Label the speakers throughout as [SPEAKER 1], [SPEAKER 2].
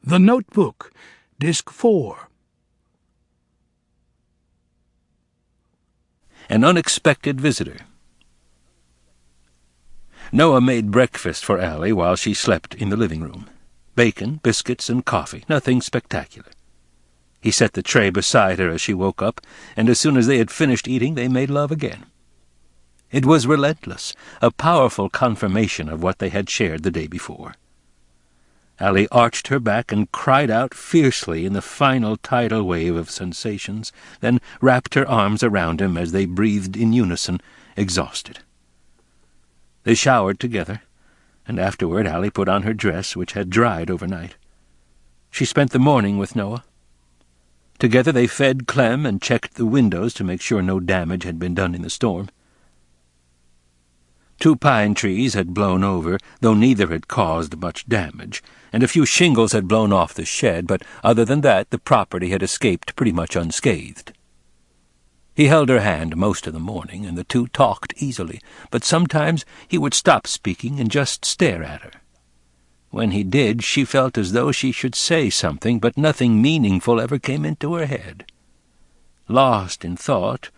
[SPEAKER 1] The Notebook, Disk4.
[SPEAKER 2] An unexpected visitor. Noah made breakfast for Allie while she slept in the living room. Bacon, biscuits, and coffee, nothing spectacular. He set the tray beside her as she woke up, and as soon as they had finished eating, they made love again. It was relentless, a powerful confirmation of what they had shared the day before. Allie arched her back and cried out fiercely in the final tidal wave of sensations, then wrapped her arms around him as they breathed in unison, exhausted. They showered together, and afterward Allie put on her dress, which had dried overnight. She spent the morning with Noah. Together they fed Clem and checked the windows to make sure no damage had been done in the storm. 2 pine trees had blown over, though neither had caused much damage, and a few shingles had blown off the shed, but other than that the property had escaped pretty much unscathed. He held her hand most of the morning, and the two talked easily, but sometimes he would stop speaking and just stare at her. When he did, she felt as though she should say something, but nothing meaningful ever came into her head. Lost in thought,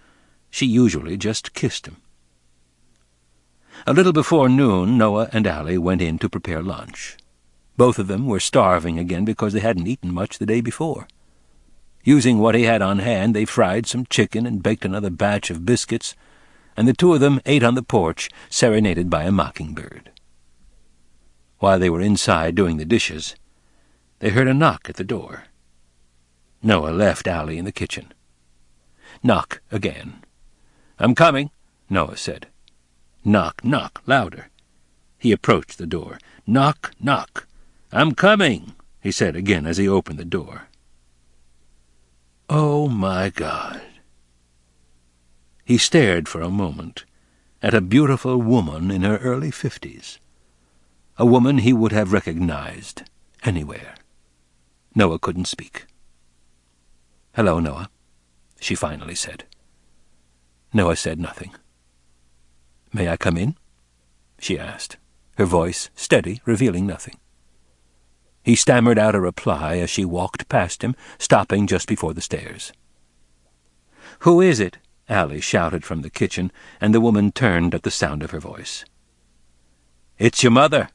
[SPEAKER 2] she usually just kissed him. A little before noon, Noah and Allie went in to prepare lunch. Both of them were starving again because they hadn't eaten much the day before. Using what he had on hand, they fried some chicken and baked another batch of biscuits, and the two of them ate on the porch, serenaded by a mockingbird. While they were inside doing the dishes, they heard a knock at the door. Noah left Allie in the kitchen. Knock again. "I'm coming," Noah said. Knock, knock, louder. He approached the door. Knock, knock. "I'm coming," he said again as he opened the door. Oh, my God. He stared for a moment at a beautiful woman in her early 50s, a woman he would have recognized anywhere. Noah couldn't speak. "Hello, Noah," she finally said. Noah said nothing. "May I come in?" she asked, her voice steady, revealing nothing. He stammered out a reply as she walked past him, stopping just before the stairs. "Who is it?" Allie shouted from the kitchen, and the woman turned at the sound of her voice. "It's your mother,"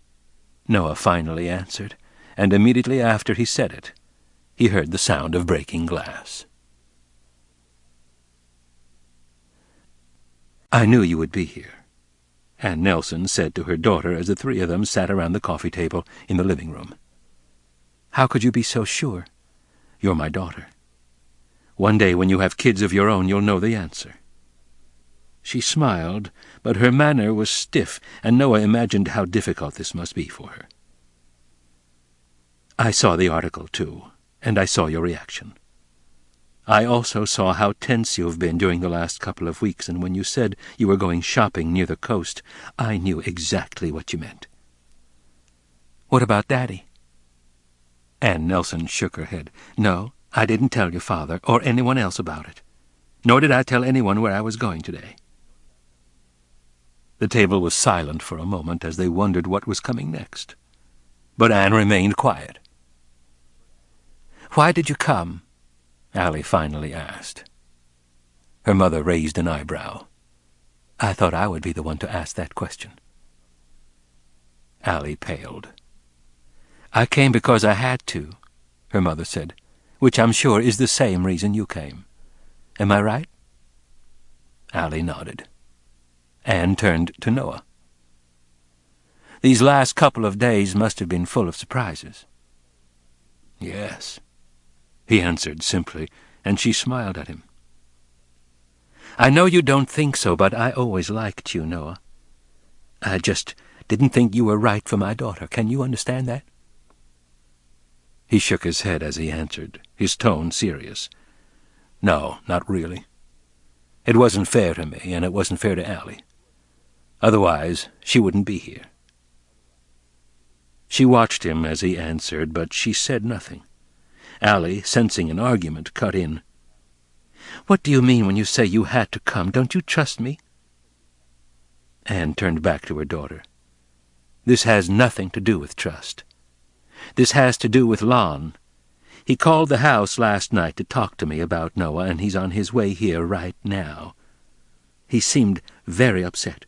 [SPEAKER 2] Noah finally answered, and immediately after he said it, he heard the sound of breaking glass. "I knew you would be here," Ann Nelson said to her daughter as the three of them sat around the coffee table in the living room. "How could you be so sure? You're my daughter. One day when you have kids of your own, you'll know the answer." She smiled, but her manner was stiff, and Noah imagined how difficult this must be for her. "I saw the article, too, and I saw your reaction. I also saw how tense you've been during the last couple of weeks, and when you said you were going shopping near the coast, I knew exactly what you meant." "What about Daddy?" Ann Nelson shook her head. "No, I didn't tell your father or anyone else about it. Nor did I tell anyone where I was going today." The table was silent for a moment as they wondered what was coming next. But Anne remained quiet. "Why did you come?" Allie finally asked. Her mother raised an eyebrow. "I thought I would be the one to ask that question." Allie paled. "I came because I had to," her mother said, "which I'm sure is the same reason you came. Am I right?" Allie nodded. Anne turned to Noah. "These last couple of days must have been full of surprises." "Yes," he answered simply, and she smiled at him. "I know you don't think so, but I always liked you, Noah. I just didn't think you were right for my daughter. Can you understand that?" He shook his head as he answered, his tone serious. "No, not really. It wasn't fair to me, and it wasn't fair to Allie. Otherwise, she wouldn't be here." She watched him as he answered, but she said nothing. Allie, sensing an argument, cut in. "What do you mean when you say you had to come? Don't you trust me?" Anne turned back to her daughter. "This has nothing to do with trust. This has to do with Lon. He called the house last night to talk to me about Noah, and he's on his way here right now. He seemed very upset.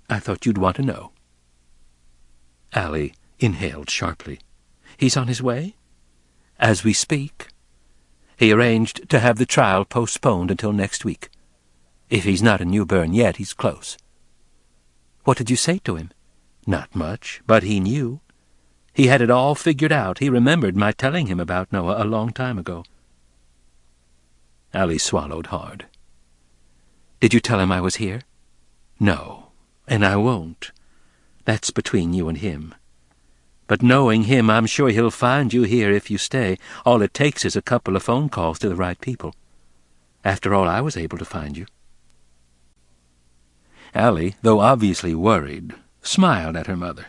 [SPEAKER 2] I thought you'd want to know." Allie inhaled sharply. "He's on his way?" "As we speak. He arranged to have the trial postponed until next week. If he's not in New Bern yet, he's close." "What did you say to him?" "Not much, but he knew. He had it all figured out. He remembered my telling him about Noah a long time ago." Allie swallowed hard. "Did you tell him I was here?" "No, and I won't. That's between you and him. But knowing him, I'm sure he'll find you here if you stay. All it takes is a couple of phone calls to the right people. After all, I was able to find you." Allie, though obviously worried, smiled at her mother.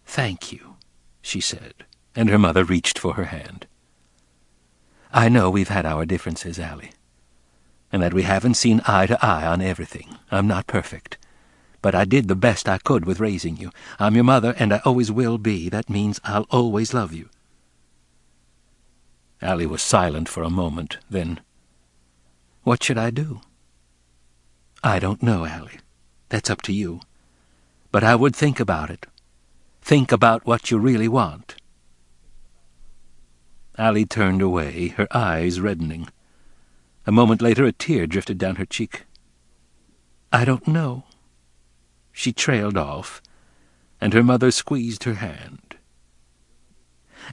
[SPEAKER 2] "Thank you," she said, and her mother reached for her hand. "I know we've had our differences, Allie, and that we haven't seen eye to eye on everything. I'm not perfect. But I did the best I could with raising you. I'm your mother, and I always will be. That means I'll always love you." Allie was silent for a moment, then, "What should I do?" "I don't know, Allie. That's up to you. But I would think about it. Think about what you really want." Allie turned away, her eyes reddening. A moment later a tear drifted down her cheek. "I don't know." She trailed off, and her mother squeezed her hand.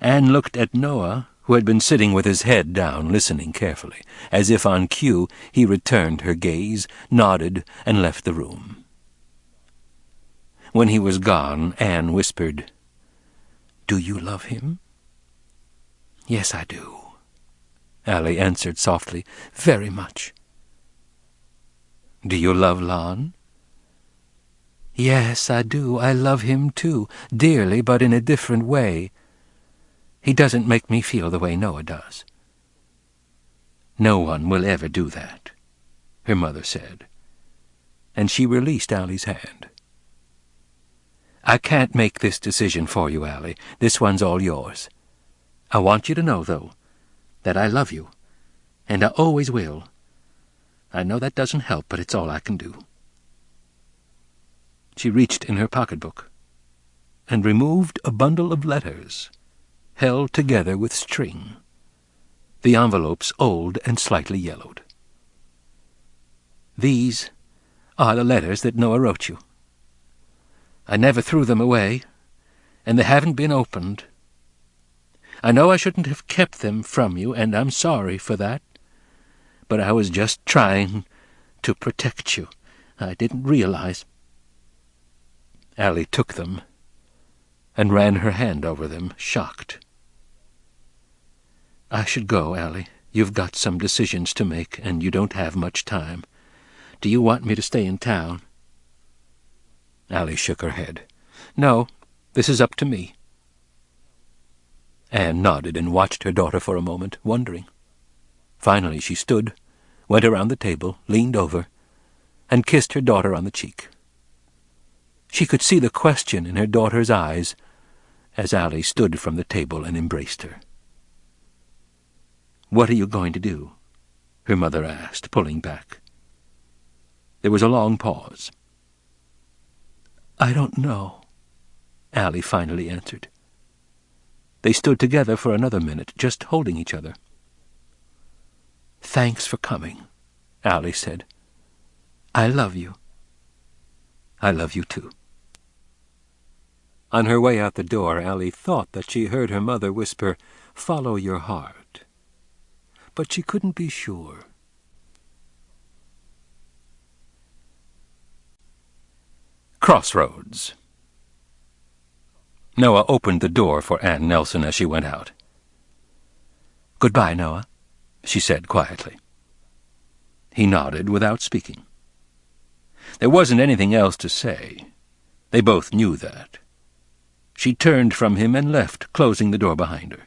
[SPEAKER 2] Anne looked at Noah, who had been sitting with his head down, listening carefully. As if on cue, he returned her gaze, nodded, and left the room. When he was gone, Anne whispered, "Do you love him?" "Yes, I do," Allie answered softly. "Very much." "Do you love Lon?" "Yes, I do. I love him, too, dearly, but in a different way. He doesn't make me feel the way Noah does." "No one will ever do that," her mother said, and she released Allie's hand. "I can't make this decision for you, Allie. This one's all yours. I want you to know, though, that I love you, and I always will. I know that doesn't help, but it's all I can do." She reached in her pocketbook and removed a bundle of letters, held together with string, the envelopes old and slightly yellowed. "These are the letters that Noah wrote you. I never threw them away, and they haven't been opened. I know I shouldn't have kept them from you, and I'm sorry for that, but I was just trying to protect you. I didn't realize—" Allie took them and ran her hand over them, shocked. "I should go, Allie. You've got some decisions to make, and you don't have much time. Do you want me to stay in town?" Allie shook her head. "No, this is up to me." Anne nodded and watched her daughter for a moment, wondering. Finally she stood, went around the table, leaned over, and kissed her daughter on the cheek. She could see the question in her daughter's eyes as Allie stood from the table and embraced her. "What are you going to do?" her mother asked, pulling back. There was a long pause. "I don't know," Allie finally answered. They stood together for another minute, just holding each other. "Thanks for coming," Allie said. "I love you." "I love you, too." On her way out the door, Allie thought that she heard her mother whisper, "Follow your heart." But she couldn't be sure. Crossroads. Noah opened the door for Anne Nelson as she went out. "Goodbye, Noah," she said quietly. He nodded without speaking. There wasn't anything else to say. They both knew that. She turned from him and left, closing the door behind her.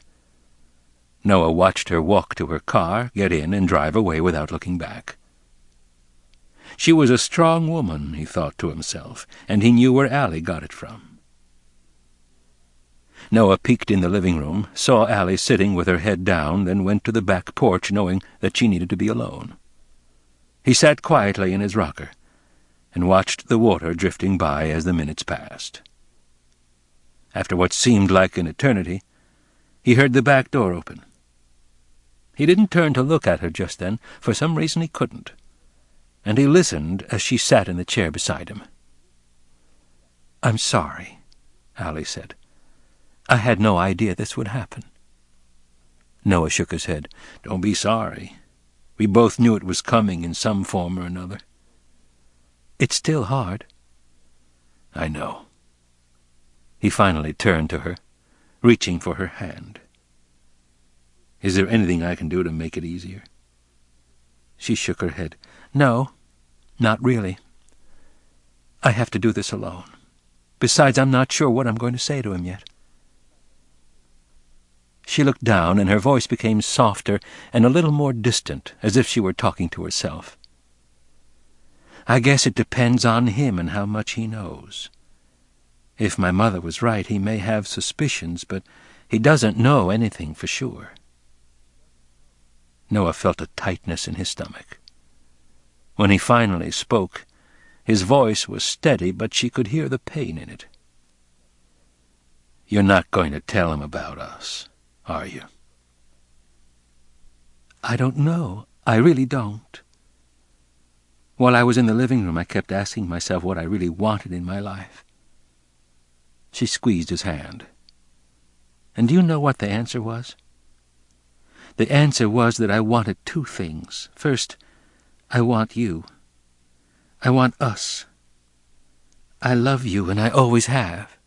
[SPEAKER 2] Noah watched her walk to her car, get in, and drive away without looking back. She was a strong woman, he thought to himself, and he knew where Allie got it from. Noah peeked in the living room, saw Allie sitting with her head down, then went to the back porch, knowing that she needed to be alone. He sat quietly in his rocker and watched the water drifting by as the minutes passed. After what seemed like an eternity, he heard the back door open. He didn't turn to look at her just then. For some reason he couldn't, and he listened as she sat in the chair beside him. "I'm sorry," Allie said. "I had no idea this would happen." Noah shook his head. "Don't be sorry. We both knew it was coming in some form or another." "It's still hard." "I know." He finally turned to her, reaching for her hand. "Is there anything I can do to make it easier?" She shook her head. "No, not really. I have to do this alone. Besides, I'm not sure what I'm going to say to him yet." She looked down, and her voice became softer and a little more distant, as if she were talking to herself. "I guess it depends on him and how much he knows. If my mother was right, he may have suspicions, but he doesn't know anything for sure." Noah felt a tightness in his stomach. When he finally spoke, his voice was steady, but she could hear the pain in it. "You're not going to tell him about us, are you?" "I don't know. I really don't. While I was in the living room, I kept asking myself what I really wanted in my life." She squeezed his hand. "And do you know what the answer was? The answer was that I wanted two things. First, I want you. I want us. I love you, and I always have."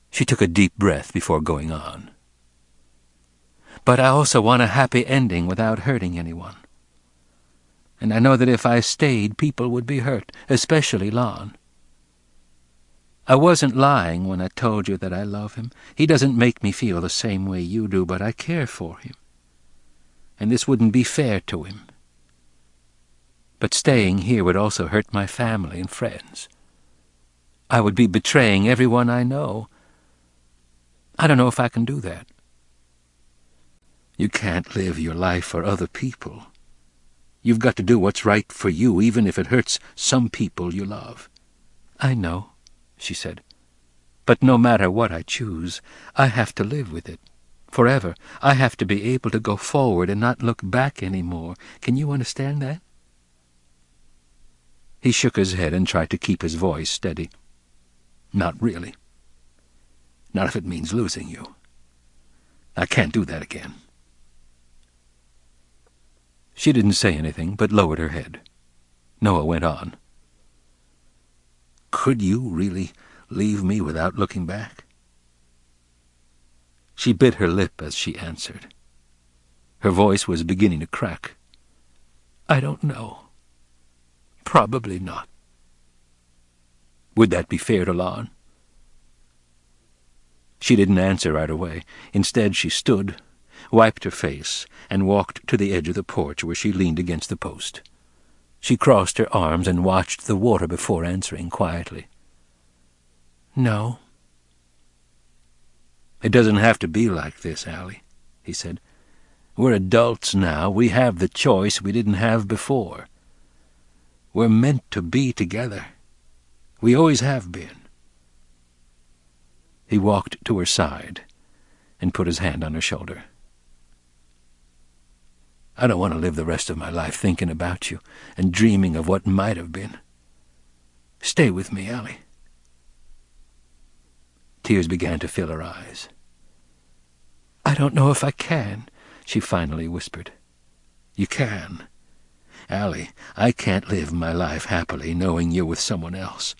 [SPEAKER 2] She took a deep breath before going on. "But I also want a happy ending without hurting anyone. And I know that if I stayed, people would be hurt, especially Lon. I wasn't lying when I told you that I love him. He doesn't make me feel the same way you do, but I care for him. And this wouldn't be fair to him. But staying here would also hurt my family and friends. I would be betraying everyone I know. I don't know if I can do that." "You can't live your life for other people. You've got to do what's right for you, even if it hurts some people you love." "I know," she said. "But no matter what I choose, I have to live with it. Forever. I have to be able to go forward and not look back any more. Can you understand that?" He shook his head and tried to keep his voice steady. "Not really. Not if it means losing you. I can't do that again." She didn't say anything, but lowered her head. Noah went on. "Could you really leave me without looking back?" She bit her lip as she answered. Her voice was beginning to crack. "I don't know. Probably not." "Would that be fair to Lon?" She didn't answer right away. Instead, she stood, wiped her face, and walked to the edge of the porch where she leaned against the post. She crossed her arms and watched the water before answering quietly. "No." "It doesn't have to be like this, Allie," he said. "We're adults now. We have the choice we didn't have before. We're meant to be together. We always have been." He walked to her side and put his hand on her shoulder. "I don't want to live the rest of my life thinking about you and dreaming of what might have been. Stay with me, Allie." Tears began to fill her eyes. "I don't know if I can," she finally whispered. "You can. Allie, I can't live my life happily knowing you're with someone else.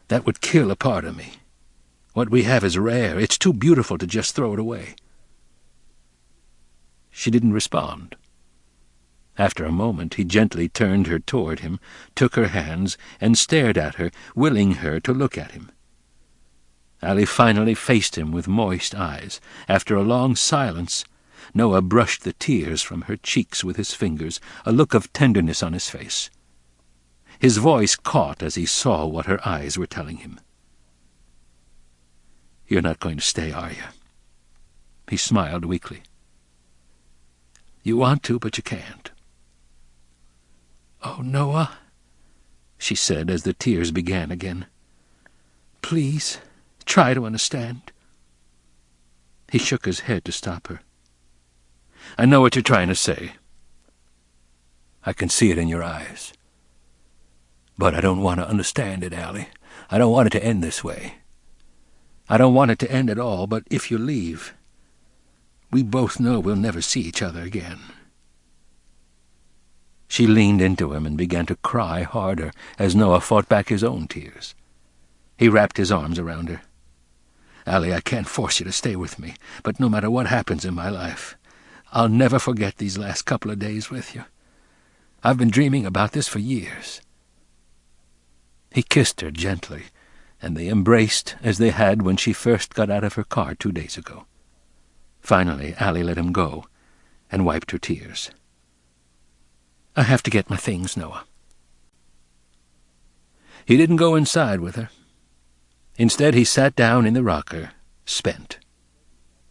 [SPEAKER 2] That would kill a part of me. What we have is rare. It's too beautiful to just throw it away." She didn't respond. After a moment, he gently turned her toward him, took her hands, and stared at her, willing her to look at him. Allie finally faced him with moist eyes. After a long silence, Noah brushed the tears from her cheeks with his fingers, a look of tenderness on his face. His voice caught as he saw what her eyes were telling him. You're not going to stay, are you?" He smiled weakly. "You want to, but you can't." "Oh, Noah," she said as the tears began again. "Please, try to understand." He shook his head to stop her. "I know what you're trying to say. I can see it in your eyes. But I don't want to understand it, Allie. I don't want it to end this way. I don't want it to end at all, but if you leave, we both know we'll never see each other again." She leaned into him and began to cry harder as Noah fought back his own tears. He wrapped his arms around her. "Allie, I can't force you to stay with me, but no matter what happens in my life, I'll never forget these last couple of days with you. I've been dreaming about this for years." He kissed her gently, and they embraced as they had when she first got out of her car 2 days ago. Finally, Allie let him go and wiped her tears. "I have to get my things, Noah." He didn't go inside with her. Instead, he sat down in the rocker, spent.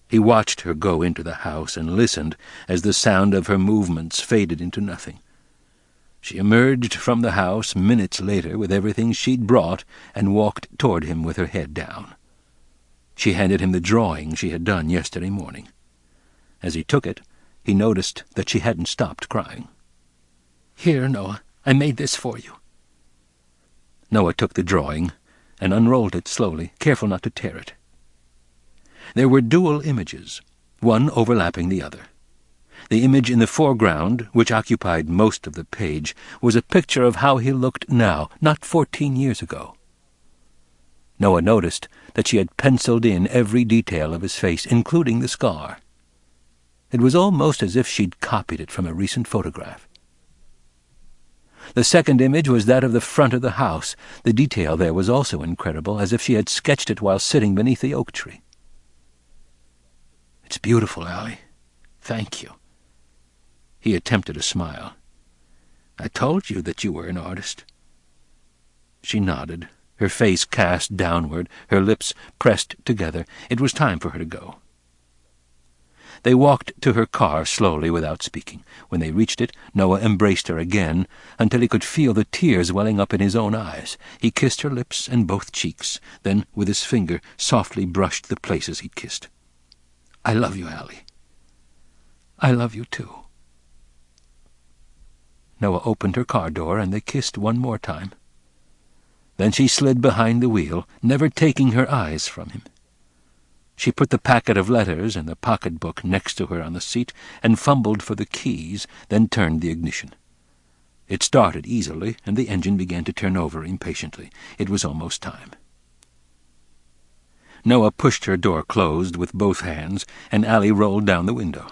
[SPEAKER 2] He watched her go into the house and listened as the sound of her movements faded into nothing. She emerged from the house minutes later with everything she'd brought and walked toward him with her head down. She handed him the drawing she had done yesterday morning. As he took it, he noticed that she hadn't stopped crying. "Here, Noah, I made this for you." Noah took the drawing and unrolled it slowly, careful not to tear it. There were dual images, one overlapping the other. The image in the foreground, which occupied most of the page, was a picture of how he looked now, not 14 years ago. Noah noticed that she had penciled in every detail of his face, including the scar. It was almost as if she'd copied it from a recent photograph. The second image was that of the front of the house. The detail there was also incredible, as if she had sketched it while sitting beneath the oak tree. "It's beautiful, Allie. Thank you." He attempted a smile. "I told you that you were an artist." She nodded, her face cast downward, her lips pressed together. It was time for her to go. They walked to her car slowly without speaking. When they reached it, Noah embraced her again until he could feel the tears welling up in his own eyes. He kissed her lips and both cheeks, then with his finger softly brushed the places he'd kissed. "I love you, Allie. I love you, too." Noah opened her car door, and they kissed one more time. Then she slid behind the wheel, never taking her eyes from him. She put the packet of letters and the pocketbook next to her on the seat and fumbled for the keys, then turned the ignition. It started easily, and the engine began to turn over impatiently. It was almost time. Noah pushed her door closed with both hands, and Allie rolled down the window.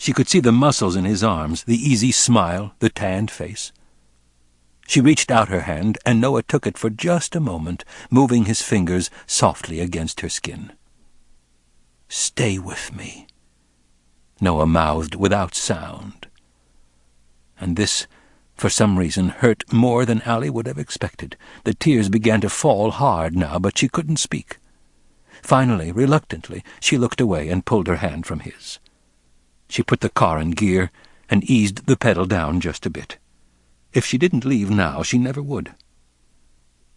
[SPEAKER 2] She could see the muscles in his arms, the easy smile, the tanned face. She reached out her hand, and Noah took it for just a moment, moving his fingers softly against her skin. "Stay with me," Noah mouthed without sound. And this, for some reason, hurt more than Allie would have expected. The tears began to fall hard now, but she couldn't speak. Finally, reluctantly, she looked away and pulled her hand from his. She put the car in gear and eased the pedal down just a bit. If she didn't leave now, she never would.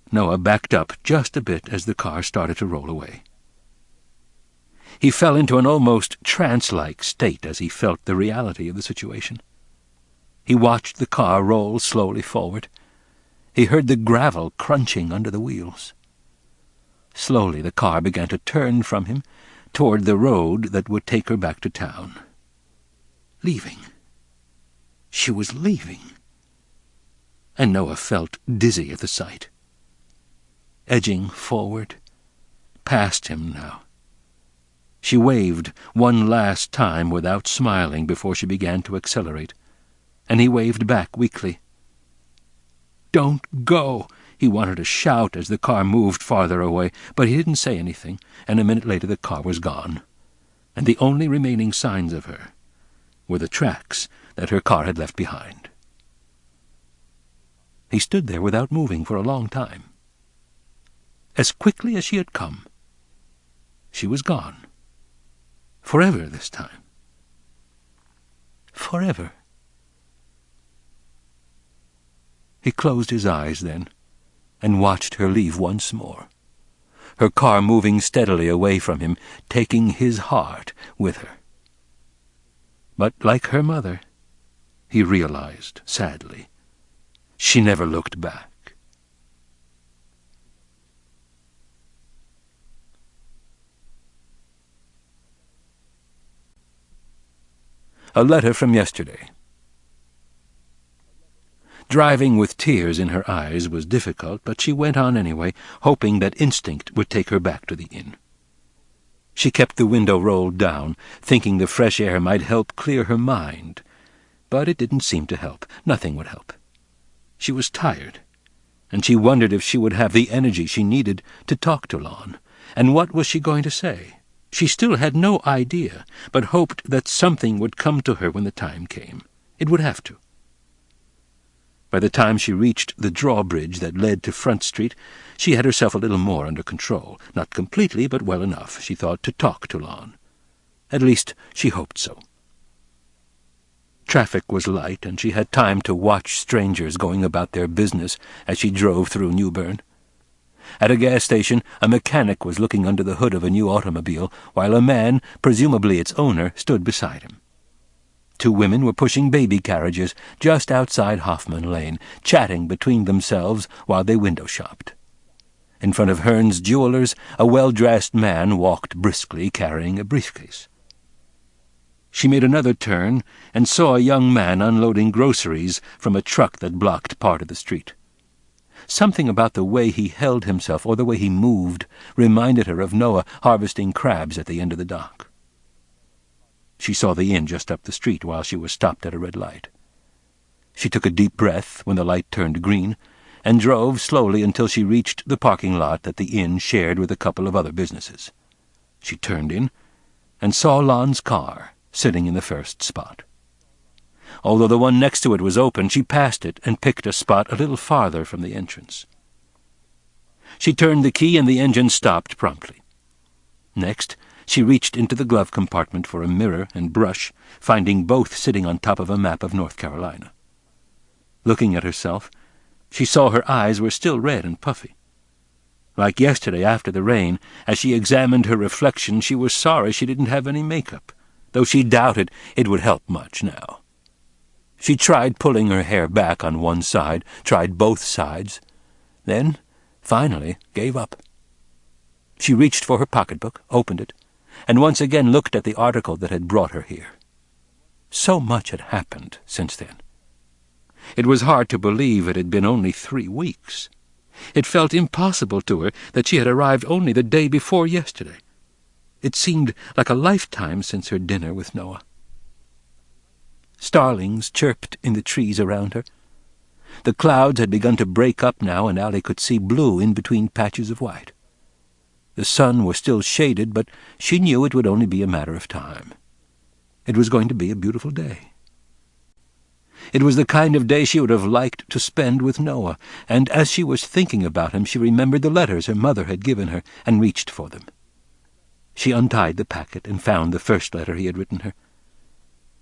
[SPEAKER 2] Noah backed up just a bit as the car started to roll away. He fell into an almost trance-like state as he felt the reality of the situation. He watched the car roll slowly forward. He heard the gravel crunching under the wheels. Slowly the car began to turn from him toward the road that would take her back to town. Leaving. She was leaving. And Noah felt dizzy at the sight. Edging forward, past him now. She waved one last time without smiling before she began to accelerate, and he waved back weakly. "Don't go!" He wanted to shout as the car moved farther away, but he didn't say anything, and a minute later the car was gone, and the only remaining signs of her were the tracks that her car had left behind. He stood there without moving for a long time. As quickly as she had come, she was gone. Forever this time. Forever. He closed his eyes then, and watched her leave once more, her car moving steadily away from him, taking his heart with her. But like her mother, he realized, sadly, she never looked back. A letter from yesterday. Driving with tears in her eyes was difficult, but she went on anyway, hoping that instinct would take her back to the inn. She kept the window rolled down, thinking the fresh air might help clear her mind. But it didn't seem to help. Nothing would help. She was tired, and she wondered if she would have the energy she needed to talk to Lon. And what was she going to say? She still had no idea, but hoped that something would come to her when the time came. It would have to. By the time she reached the drawbridge that led to Front Street, she had herself a little more under control. Not completely, but well enough, she thought, to talk to Lon. At least, she hoped so. Traffic was light, and she had time to watch strangers going about their business as she drove through Newbern. At a gas station, a mechanic was looking under the hood of a new automobile, while a man, presumably its owner, stood beside him. 2 women were pushing baby carriages just outside Hoffman Lane, chatting between themselves while they window shopped. In front of Hearn's Jewelers, a well-dressed man walked briskly, carrying a briefcase. She made another turn and saw a young man unloading groceries from a truck that blocked part of the street. Something about the way he held himself, or the way he moved, reminded her of Noah harvesting crabs at the end of the dock. She saw the inn just up the street while she was stopped at a red light. She took a deep breath when the light turned green, and drove slowly until she reached the parking lot that the inn shared with a couple of other businesses. She turned in, and saw Lon's car sitting in the first spot. Although the one next to it was open, she passed it and picked a spot a little farther from the entrance. She turned the key and the engine stopped promptly. Next, she reached into the glove compartment for a mirror and brush, finding both sitting on top of a map of North Carolina. Looking at herself, she saw her eyes were still red and puffy. Like yesterday after the rain, as she examined her reflection, she was sorry she didn't have any makeup, though she doubted it would help much now. She tried pulling her hair back on one side, tried both sides, then, finally, gave up. She reached for her pocketbook, opened it, and once again looked at the article that had brought her here. So much had happened since then. It was hard to believe it had been only 3 weeks. It felt impossible to her that she had arrived only the day before yesterday. It seemed like a lifetime since her dinner with Noah. Starlings chirped in the trees around her. The clouds had begun to break up now, and Allie could see blue in between patches of white. The sun was still shaded, but she knew it would only be a matter of time. It was going to be a beautiful day. It was the kind of day she would have liked to spend with Noah, and as she was thinking about him, she remembered the letters her mother had given her and reached for them. She untied the packet and found the first letter he had written her.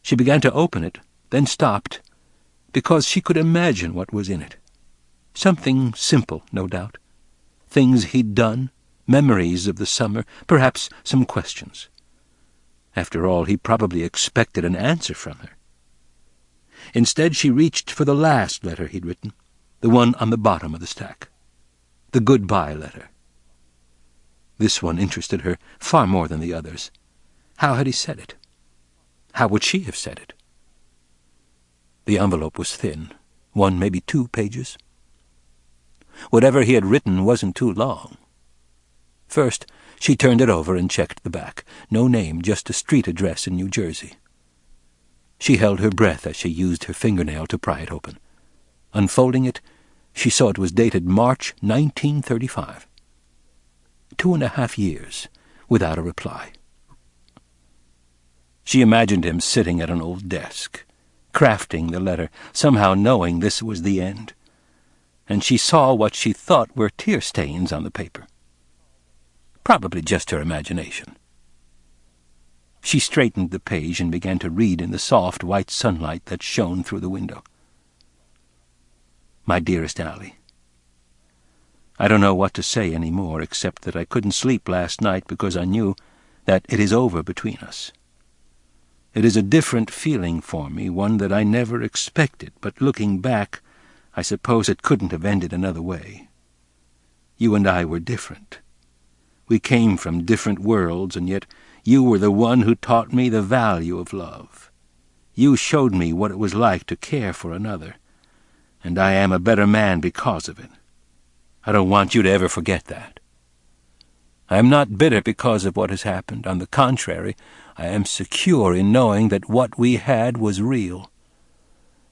[SPEAKER 2] She began to open it, then stopped, because she could imagine what was in it. Something simple, no doubt. Things he'd done, memories of the summer, perhaps some questions. After all, he probably expected an answer from her. Instead, she reached for the last letter he'd written, the one on the bottom of the stack. The goodbye letter. This one interested her far more than the others. How had he said it? How would she have said it? The envelope was thin, 1, maybe 2 pages. Whatever he had written wasn't too long. First, she turned it over and checked the back. No name, just a street address in New Jersey. She held her breath as she used her fingernail to pry it open. Unfolding it, she saw it was dated March 1935. 2.5 years without a reply. She imagined him sitting at an old desk, crafting the letter, somehow knowing this was the end. And she saw what she thought were tear stains on the paper. Probably just her imagination. She straightened the page and began to read in the soft white sunlight that shone through the window. My dearest Allie, I don't know what to say any more, except that I couldn't sleep last night because I knew that it is over between us. It is a different feeling for me, one that I never expected, but looking back, I suppose it couldn't have ended another way. You and I were different. We came from different worlds, and yet you were the one who taught me the value of love. You showed me what it was like to care for another, and I am a better man because of it. I don't want you to ever forget that. I am not bitter because of what has happened. On the contrary, I am secure in knowing that what we had was real,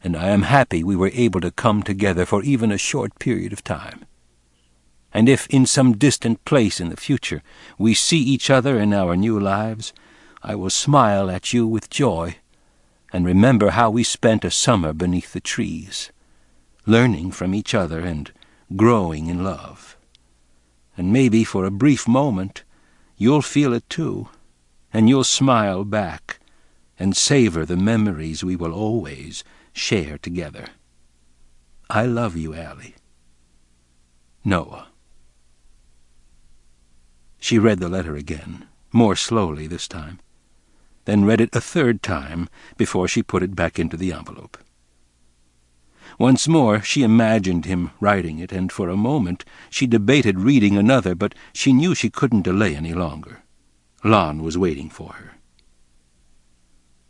[SPEAKER 2] and I am happy we were able to come together for even a short period of time. And if in some distant place in the future we see each other in our new lives, I will smile at you with joy and remember how we spent a summer beneath the trees, learning from each other and growing in love. And maybe for a brief moment you'll feel it too, and you'll smile back and savor the memories we will always share together. I love you, Allie. Noah. She read the letter again, more slowly this time, then read it a third time before she put it back into the envelope. Once more she imagined him writing it, and for a moment she debated reading another, but she knew she couldn't delay any longer. Lon was waiting for her.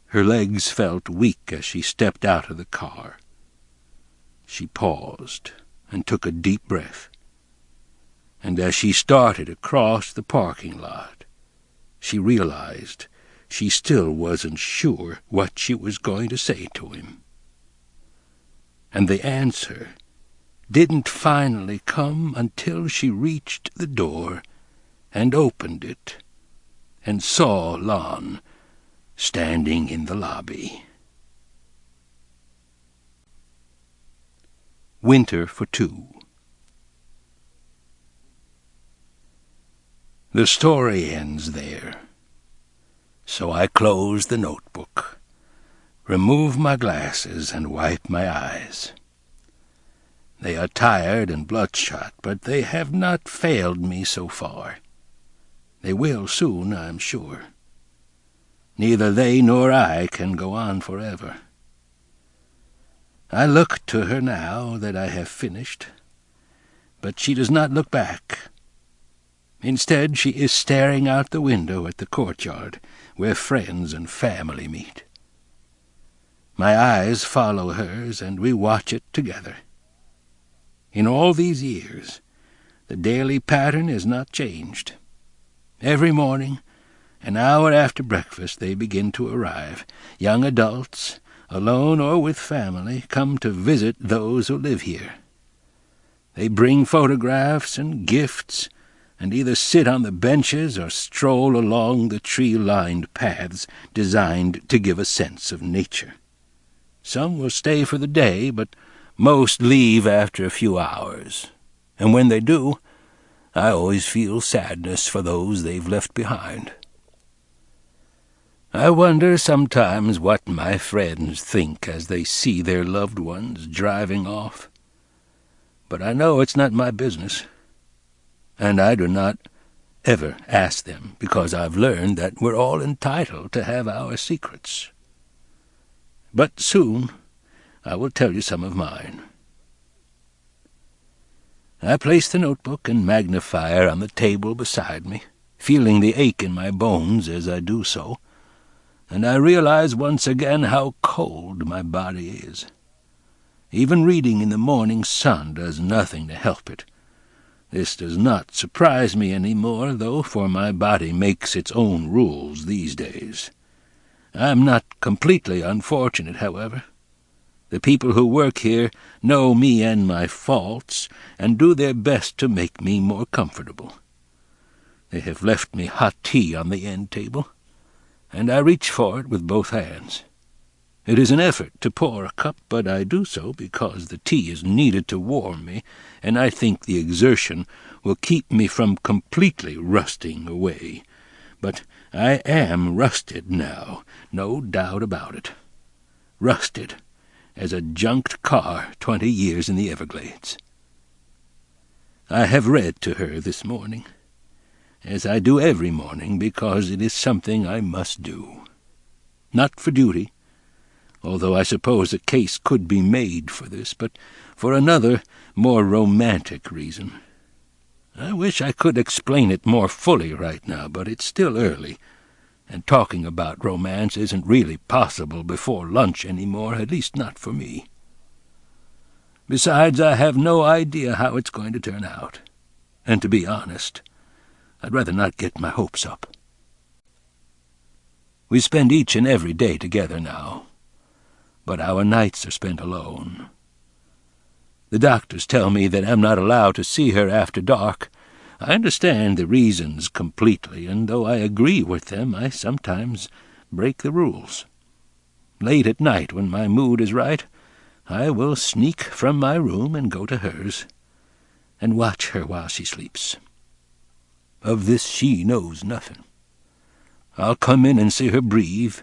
[SPEAKER 2] Her legs felt weak as she stepped out of the car. She paused and took a deep breath, and as she started across the parking lot, she realized she still wasn't sure what she was going to say to him. And the answer didn't finally come until she reached the door and opened it and saw Lon standing in the lobby. Winter for Two. The story ends there, so I close the notebook, remove my glasses, and wipe my eyes. They are tired and bloodshot, but they have not failed me so far. They will soon, I am sure. Neither they nor I can go on forever. I look to her now that I have finished, but she does not look back. Instead, she is staring out the window at the courtyard, where friends and family meet. My eyes follow hers, and we watch it together. In all these years, the daily pattern has not changed. Every morning, an hour after breakfast, they begin to arrive. Young adults, alone or with family, come to visit those who live here. They bring photographs and gifts, and either sit on the benches or stroll along the tree-lined paths designed to give a sense of nature. Some will stay for the day, but most leave after a few hours, and when they do, I always feel sadness for those they've left behind. I wonder sometimes what my friends think as they see their loved ones driving off, but I know it's not my business, and I do not ever ask them, because I've learned that we're all entitled to have our secrets. But soon I will tell you some of mine. I place the notebook and magnifier on the table beside me, feeling the ache in my bones as I do so, and I realize once again how cold my body is. Even reading in the morning sun does nothing to help it. This does not surprise me any more, though, for my body makes its own rules these days. I am not completely unfortunate, however. The people who work here know me and my faults, and do their best to make me more comfortable. They have left me hot tea on the end table, and I reach for it with both hands. It is an effort to pour a cup, but I do so because the tea is needed to warm me, and I think the exertion will keep me from completely rusting away. But I am rusted now, no doubt about it. Rusted as a junked car 20 years in the Everglades. I have read to her this morning, as I do every morning, because it is something I must do. Not for duty, although I suppose a case could be made for this, but for another, more romantic reason. I wish I could explain it more fully right now, but it's still early, and talking about romance isn't really possible before lunch anymore, at least not for me. Besides, I have no idea how it's going to turn out, and to be honest, I'd rather not get my hopes up. We spend each and every day together now, but our nights are spent alone. The doctors tell me that I'm not allowed to see her after dark. I understand the reasons completely, and though I agree with them, I sometimes break the rules. Late at night, when my mood is right, I will sneak from my room and go to hers, and watch her while she sleeps. Of this she knows nothing. I'll come in and see her breathe,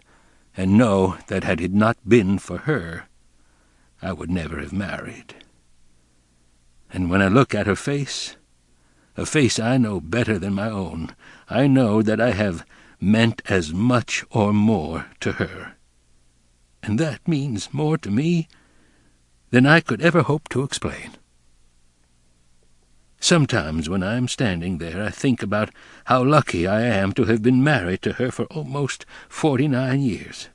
[SPEAKER 2] and know that had it not been for her, I would never have married. And when I look at her face, a face I know better than my own, I know that I have meant as much or more to her. And that means more to me than I could ever hope to explain. Sometimes when I am standing there, I think about how lucky I am to have been married to her for almost 49 years.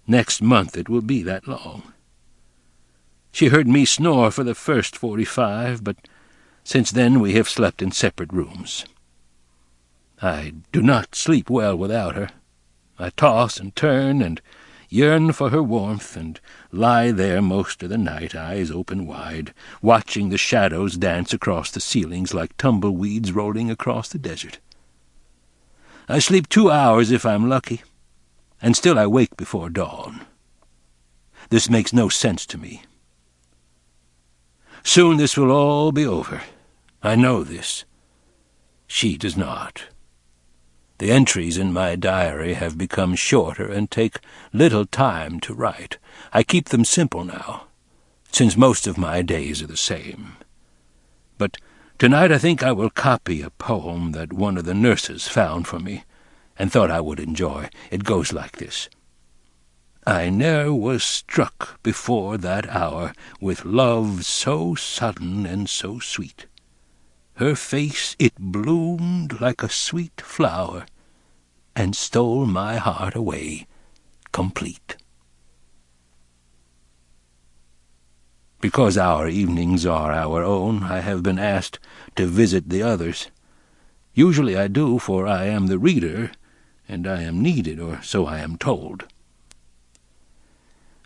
[SPEAKER 2] Next month it will be that long. She heard me snore for the first 45, but since then we have slept in separate rooms. I do not sleep well without her. I toss and turn and yearn for her warmth, and lie there most of the night, eyes open wide, watching the shadows dance across the ceilings like tumbleweeds rolling across the desert. I sleep 2 hours if I'm lucky, and still I wake before dawn. This makes no sense to me. Soon this will all be over. I know this. She does not. The entries in my diary have become shorter and take little time to write. I keep them simple now, since most of my days are the same. But tonight I think I will copy a poem that one of the nurses found for me, and thought I would enjoy. It goes like this. I ne'er was struck before that hour with love so sudden and so sweet. Her face it bloomed like a sweet flower, and stole my heart away complete. Because our evenings are our own, I have been asked to visit the others. Usually I do, for I am the reader, and I am needed, or so I am told.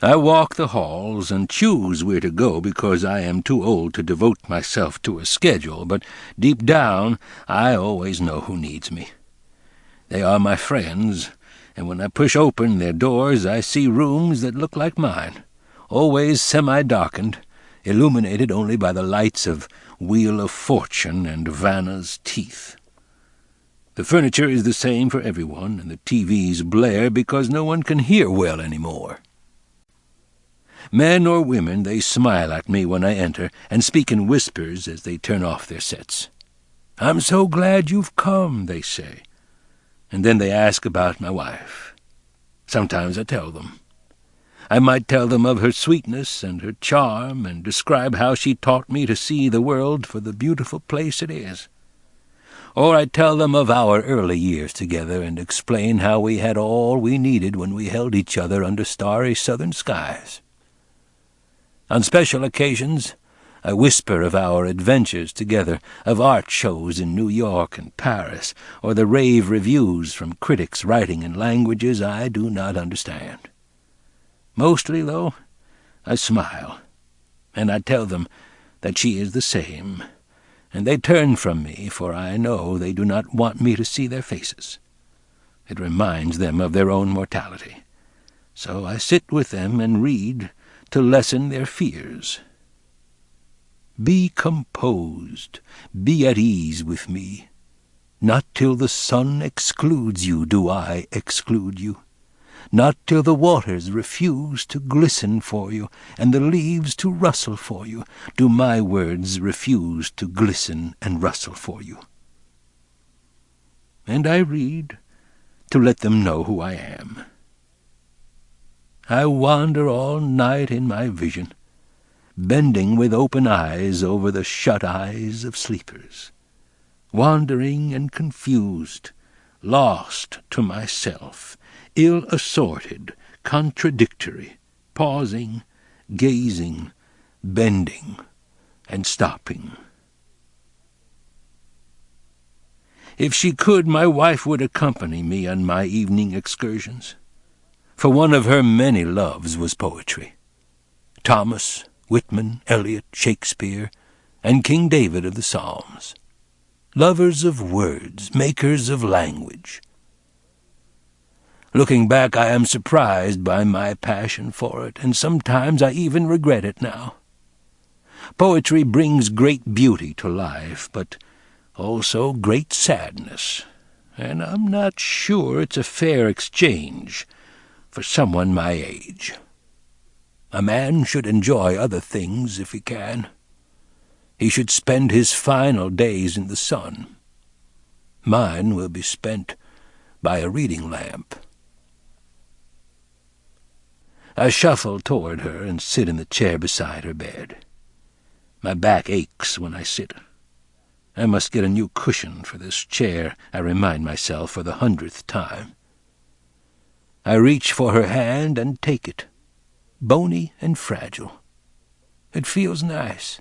[SPEAKER 2] I walk the halls and choose where to go because I am too old to devote myself to a schedule, but deep down I always know who needs me. They are my friends, and when I push open their doors I see rooms that look like mine, always semi-darkened, illuminated only by the lights of Wheel of Fortune and Vanna's Teeth. The furniture is the same for everyone, and the TVs blare because no one can hear well anymore. Men or women, they smile at me when I enter, and speak in whispers as they turn off their sets. "I'm so glad you've come," they say. And then they ask about my wife. Sometimes I tell them. I might tell them of her sweetness and her charm, and describe how she taught me to see the world for the beautiful place it is. Or I tell them of our early years together, and explain how we had all we needed when we held each other under starry southern skies. On special occasions, I whisper of our adventures together, of art shows in New York and Paris, or the rave reviews from critics writing in languages I do not understand. Mostly, though, I smile, and I tell them that she is the same, and they turn from me, for I know they do not want me to see their faces. It reminds them of their own mortality. So I sit with them and read to lessen their fears. Be composed, be at ease with me. Not till the sun excludes you do I exclude you. Not till the waters refuse to glisten for you, and the leaves to rustle for you, do my words refuse to glisten and rustle for you. And I read to let them know who I am. I wander all night in my vision, bending with open eyes over the shut eyes of sleepers, wandering and confused, lost to myself, ill-assorted, contradictory, pausing, gazing, bending, and stopping. If she could, my wife would accompany me on my evening excursions, for one of her many loves was poetry. Thomas, Whitman, Eliot, Shakespeare, and King David of the Psalms. Lovers of words, makers of language. Looking back, I am surprised by my passion for it, and sometimes I even regret it now. Poetry brings great beauty to life, but also great sadness, and I'm not sure it's a fair exchange for someone my age. A man should enjoy other things if he can. He should spend his final days in the sun. Mine will be spent by a reading lamp. I shuffle toward her and sit in the chair beside her bed. My back aches when I sit. I must get a new cushion for this chair, I remind myself for the 100th time. I reach for her hand and take it, bony and fragile. It feels nice.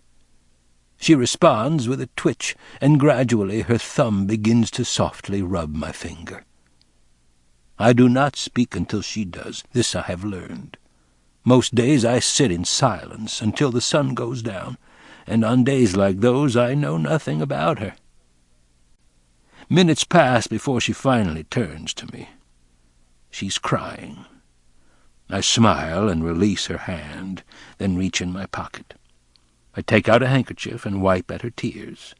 [SPEAKER 2] She responds with a twitch, and gradually her thumb begins to softly rub my finger. I do not speak until she does. This I have learned. Most days I sit in silence until the sun goes down, and on days like those I know nothing about her. Minutes pass before she finally turns to me. She's crying. I smile and release her hand, then reach in my pocket. I take out a handkerchief and wipe at her tears.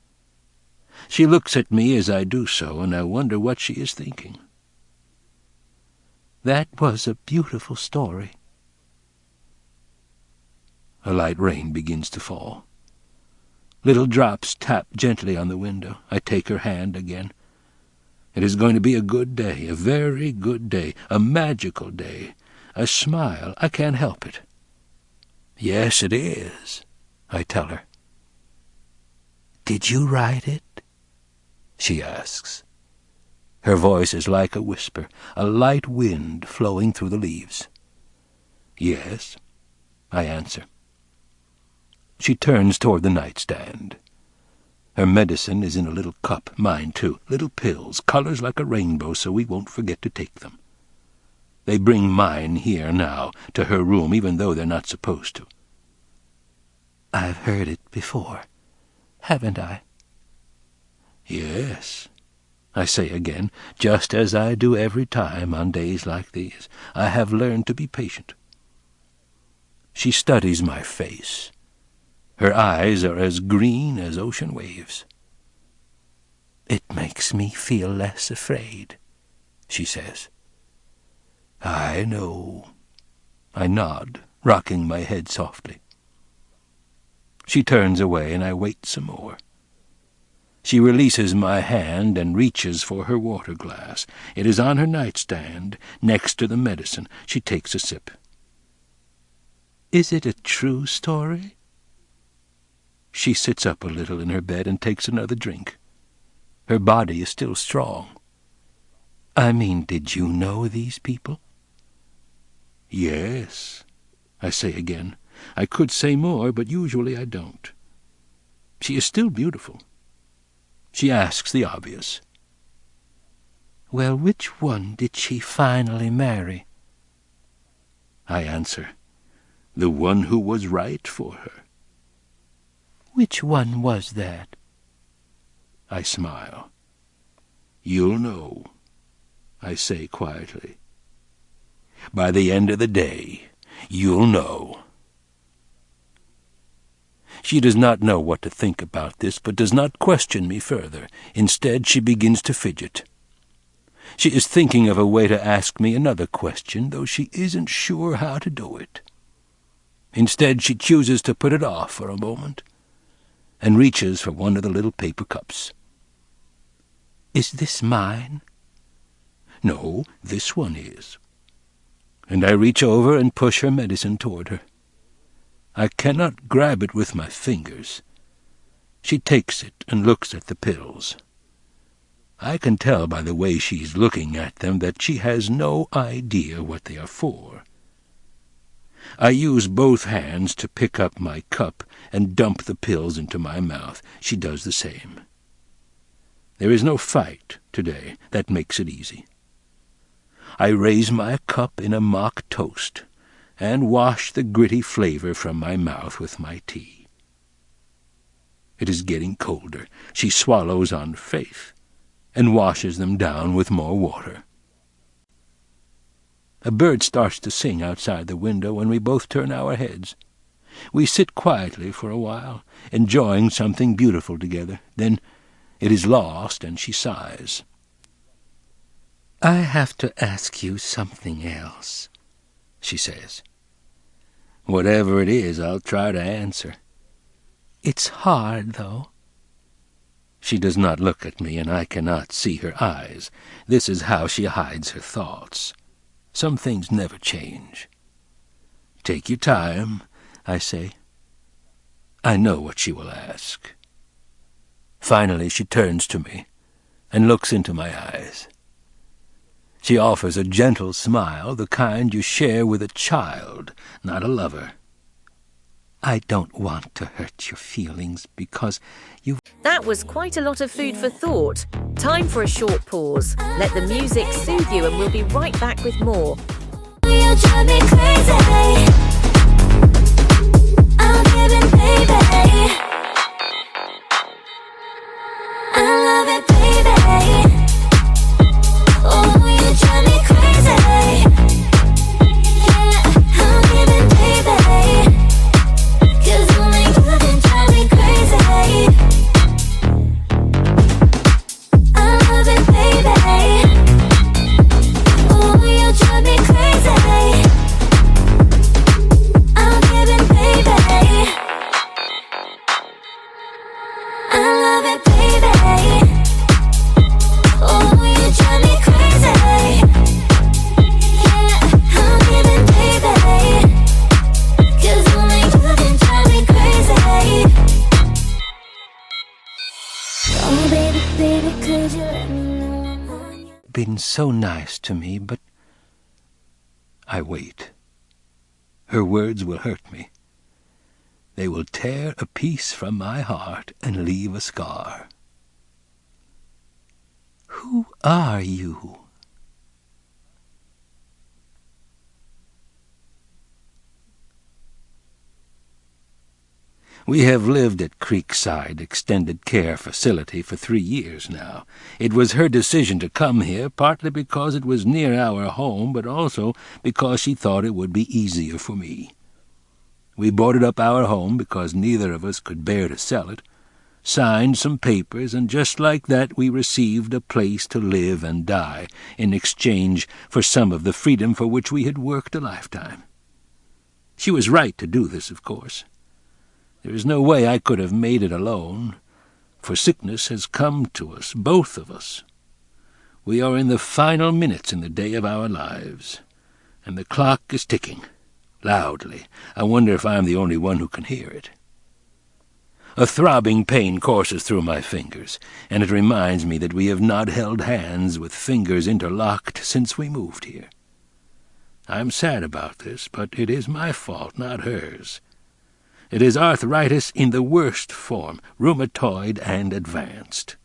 [SPEAKER 2] She looks at me as I do so, and I wonder what she is thinking. That was a beautiful story. A light rain begins to fall. Little drops tap gently on the window. I take her hand again. It is going to be a good day, a very good day, a magical day. I smile. I can't help it. Yes, it is, I tell her. Did you write it? She asks. Her voice is like a whisper, a light wind flowing through the leaves. Yes, I answer. She turns toward the nightstand. Her medicine is in a little cup, mine too, little pills, colors like a rainbow, so we won't forget to take them. They bring mine here now, to her room, even though they're not supposed to. I've heard it before, haven't I? Yes, I say again, just as I do every time on days like these. I have learned to be patient. She studies my face. Her eyes are as green as ocean waves. It makes me feel less afraid, she says. I know. I nod, rocking my head softly. She turns away, and I wait some more. She releases my hand and reaches for her water glass. It is on her nightstand, next to the medicine. She takes a sip. Is it a true story? She sits up a little in her bed and takes another drink. Her body is still strong. I mean, did you know these people? Yes, I say again. I could say more, but usually I don't. She is still beautiful. She asks the obvious. Well, which one did she finally marry? I answer, the one who was right for her. Which one was that? I smile. You'll know, I say quietly. By the end of the day, you'll know." She does not know what to think about this, but does not question me further. Instead, she begins to fidget. She is thinking of a way to ask me another question, though she isn't sure how to do it. Instead, she chooses to put it off for a moment, and reaches for one of the little paper cups. "Is this mine?" "No, this one is." And I reach over and push her medicine toward her. I cannot grab it with my fingers. She takes it and looks at the pills. I can tell by the way she's looking at them that she has no idea what they are for. I use both hands to pick up my cup and dump the pills into my mouth. She does the same. There is no fight today. That makes it easy. I raise my cup in a mock toast and wash the gritty flavor from my mouth with my tea. It is getting colder. She swallows on faith and washes them down with more water. A bird starts to sing outside the window, and we both turn our heads. We sit quietly for a while, enjoying something beautiful together. Then it is lost, and she sighs. "I have to ask you something else," she says. "Whatever it is, I'll try to answer." "It's hard, though." She does not look at me, and I cannot see her eyes. This is how she hides her thoughts. Some things never change. "Take your time," I say. I know what she will ask. Finally she turns to me and looks into my eyes. She offers a gentle smile, the kind you share with a child, not a lover. "I don't want to hurt your feelings because you..."
[SPEAKER 3] That was quite a lot of food for thought. Time for a short pause. Let the music soothe you and we'll be right back with more.
[SPEAKER 4] You drive me crazy. I'm giving, baby. I love it, baby. Oh, you drive me crazy. Yeah, I'm giving, baby. 'Cause only you can drive me crazy. I love it, baby. Oh, you drive me crazy. I'm giving, baby. I love it, baby. Oh, you drive me crazy. Yeah, I'm giving, baby. 'Cause only you can drive me crazy. Oh, baby, baby, could you let me know I'm on you?
[SPEAKER 2] Been so nice to me, but I wait. Her words will hurt me. They will tear a piece from my heart and leave a scar. Who are you? We have lived at Creekside Extended Care Facility for 3 years now. It was her decision to come here, partly because it was near our home, but also because she thought it would be easier for me. We boarded up our home because neither of us could bear to sell it, signed some papers, and just like that we received a place to live and die in exchange for some of the freedom for which we had worked a lifetime. She was right to do this, of course. There is no way I could have made it alone, for sickness has come to us, both of us. We are in the final minutes in the day of our lives, and the clock is ticking, loudly. I wonder if I am the only one who can hear it. A throbbing pain courses through my fingers, and it reminds me that we have not held hands with fingers interlocked since we moved here. I'm sad about this, but it is my fault, not hers. It is arthritis in the worst form, rheumatoid and advanced.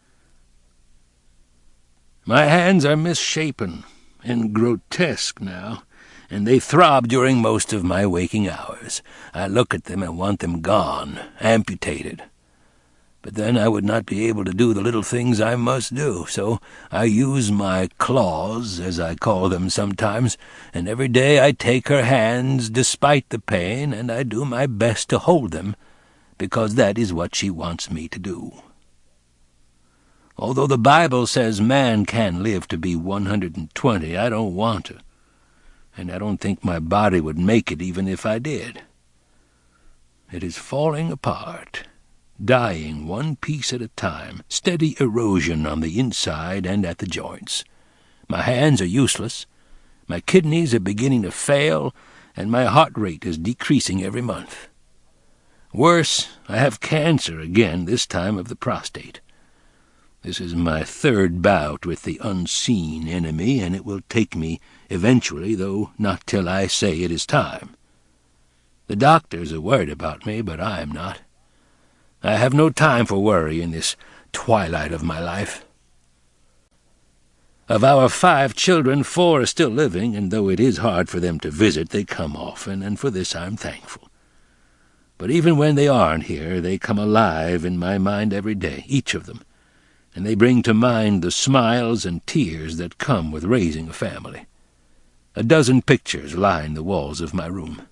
[SPEAKER 2] My hands are misshapen and grotesque now, and they throb during most of my waking hours. I look at them and want them gone, amputated. But then I would not be able to do the little things I must do, so I use my claws, as I call them sometimes, and every day I take her hands despite the pain, and I do my best to hold them, because that is what she wants me to do. Although the Bible says man can live to be 120, I don't want to, and I don't think my body would make it even if I did. It is falling apart, dying one piece at a time, steady erosion on the inside and at the joints. My hands are useless, my kidneys are beginning to fail, and my heart rate is decreasing every month. Worse, I have cancer again, this time of the prostate. This is my third bout with the unseen enemy, and it will take me eventually, though not till I say it is time. The doctors are worried about me, but I am not. I have no time for worry in this twilight of my life. Of our 5 children, 4 are still living, and though it is hard for them to visit, they come often, and for this I am thankful. But even when they aren't here, they come alive in my mind every day, each of them, and they bring to mind the smiles and tears that come with raising a family. A dozen pictures line the walls of my room.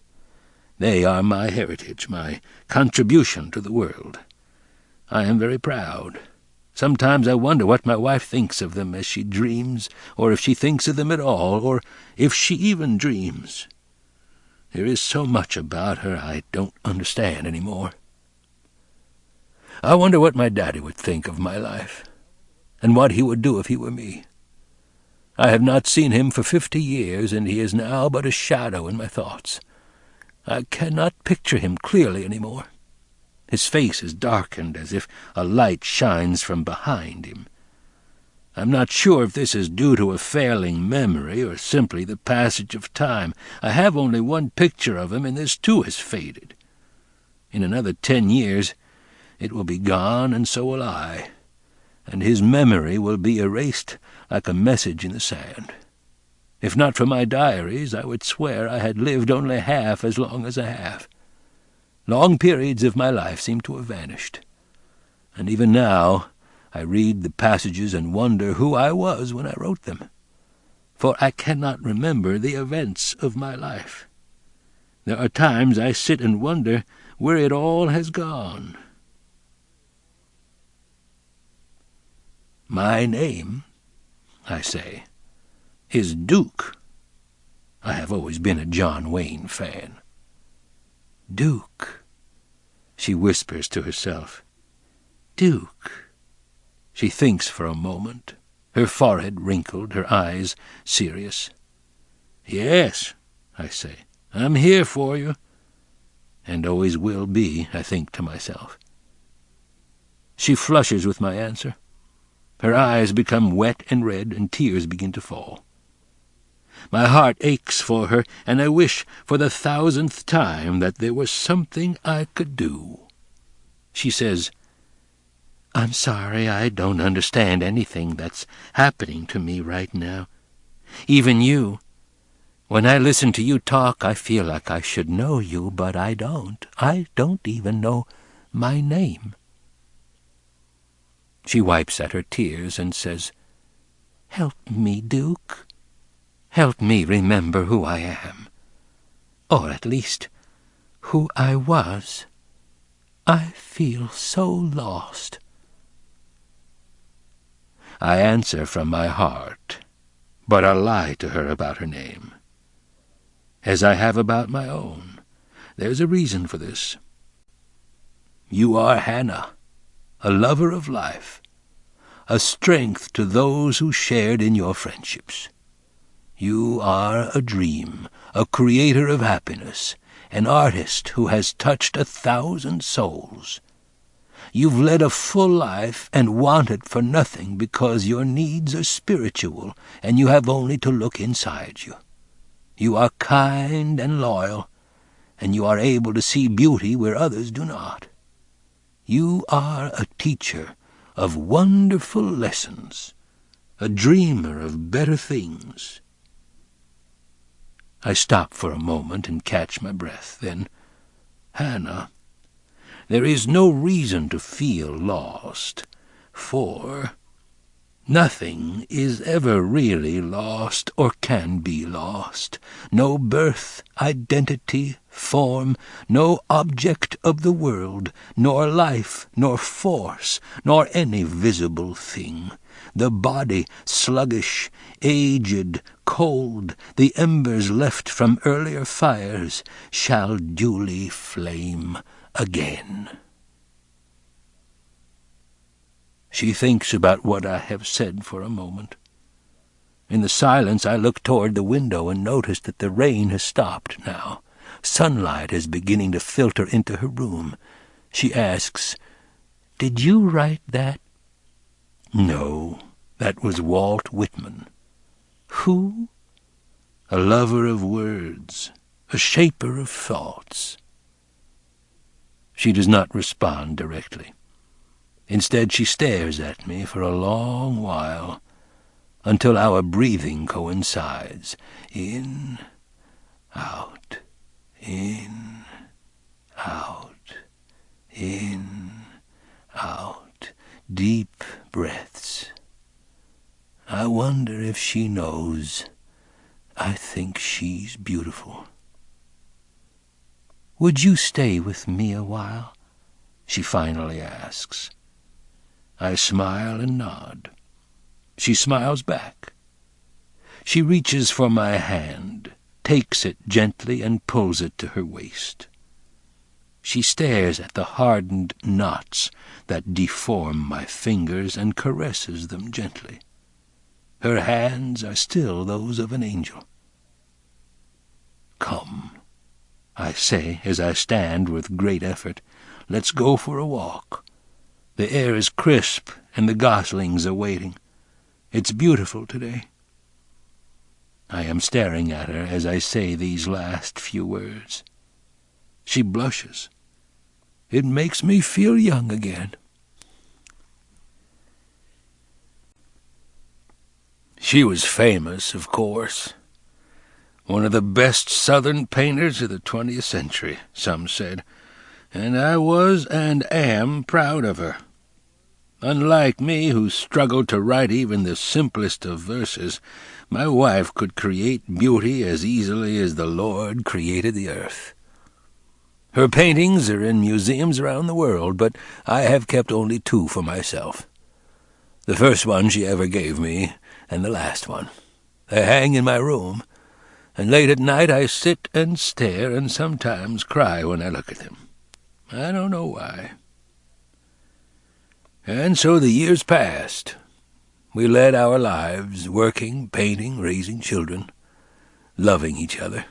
[SPEAKER 2] They are my heritage, my contribution to the world. I am very proud. Sometimes I wonder what my wife thinks of them as she dreams, or if she thinks of them at all, or if she even dreams. There is so much about her I don't understand any more. I wonder what my daddy would think of my life, and what he would do if he were me. I have not seen him for 50 years, and he is now but a shadow in my thoughts. I cannot picture him clearly any more. His face is darkened as if a light shines from behind him. I'm not sure if this is due to a failing memory or simply the passage of time. I have only one picture of him, and this too has faded. In another 10 years it will be gone, and so will I, and his memory will be erased like a message in the sand. If not for my diaries, I would swear I had lived only half as long as I have. Long periods of my life seem to have vanished, and even now I read the passages and wonder who I was when I wrote them, for I cannot remember the events of my life. There are times I sit and wonder where it all has gone. My name, I say, is Duke. I have always been a John Wayne fan. Duke, she whispers to herself. Duke. She thinks for a moment, her forehead wrinkled, her eyes serious. Yes, I say, I'm here for you, and always will be, I think to myself. She flushes with my answer. Her eyes become wet and red, and tears begin to fall. My heart aches for her, and I wish for the 1000th time that there was something I could do. She says, I'm sorry I don't understand anything that's happening to me right now. Even you. When I listen to you talk, I feel like I should know you, but I don't. I don't even know my name. She wipes at her tears and says, Help me, Duke. Help me remember who I am, or at least who I was. I feel so lost. I answer from my heart, but I lie to her about her name, as I have about my own. There's a reason for this. You are Hannah, a lover of life, a strength to those who shared in your friendships. You are a dream, a creator of happiness, an artist who has touched 1,000 souls. You've led a full life and wanted for nothing because your needs are spiritual and you have only to look inside you. You are kind and loyal, and you are able to see beauty where others do not. You are a teacher of wonderful lessons, a dreamer of better things. I stop for a moment and catch my breath. Then, Hannah, there is no reason to feel lost, for nothing is ever really lost or can be lost. No birth, identity, form, no object of the world, nor life, nor force, nor any visible thing. The body, sluggish, aged, cold, the embers left from earlier fires, shall duly flame again. She thinks about what I have said for a moment. In the silence I look toward the window and notice that the rain has stopped now. Sunlight is beginning to filter into her room. She asks, "Did you write that?" "No, that was Walt Whitman." "Who?" "A lover of words, a shaper of thoughts." She does not respond directly. Instead, she stares at me for a long while, until our breathing coincides. In, out, in, out, in, out. Deep breaths. I wonder if she knows. I think she's beautiful. "Would you stay with me a while?" she finally asks. I smile and nod. She smiles back. She reaches for my hand, takes it gently and pulls it to her waist. She stares at the hardened knots that deform my fingers and caresses them gently. Her hands are still those of an angel. "Come," I say as I stand with great effort. "Let's go for a walk. The air is crisp, and the goslings are waiting. It's beautiful today." I am staring at her as I say these last few words. She blushes. It makes me feel young again. She was famous, of course. One of the best Southern painters of the 20th century, some said, and I was and am proud of her. Unlike me, who struggled to write even the simplest of verses, my wife could create beauty as easily as the Lord created the earth. Her paintings are in museums around the world, but I have kept only 2 for myself. The first one she ever gave me, and the last one. They hang in my room, and late at night I sit and stare and sometimes cry when I look at them. I don't know why. And so the years passed. We led our lives, working, painting, raising children, loving each other.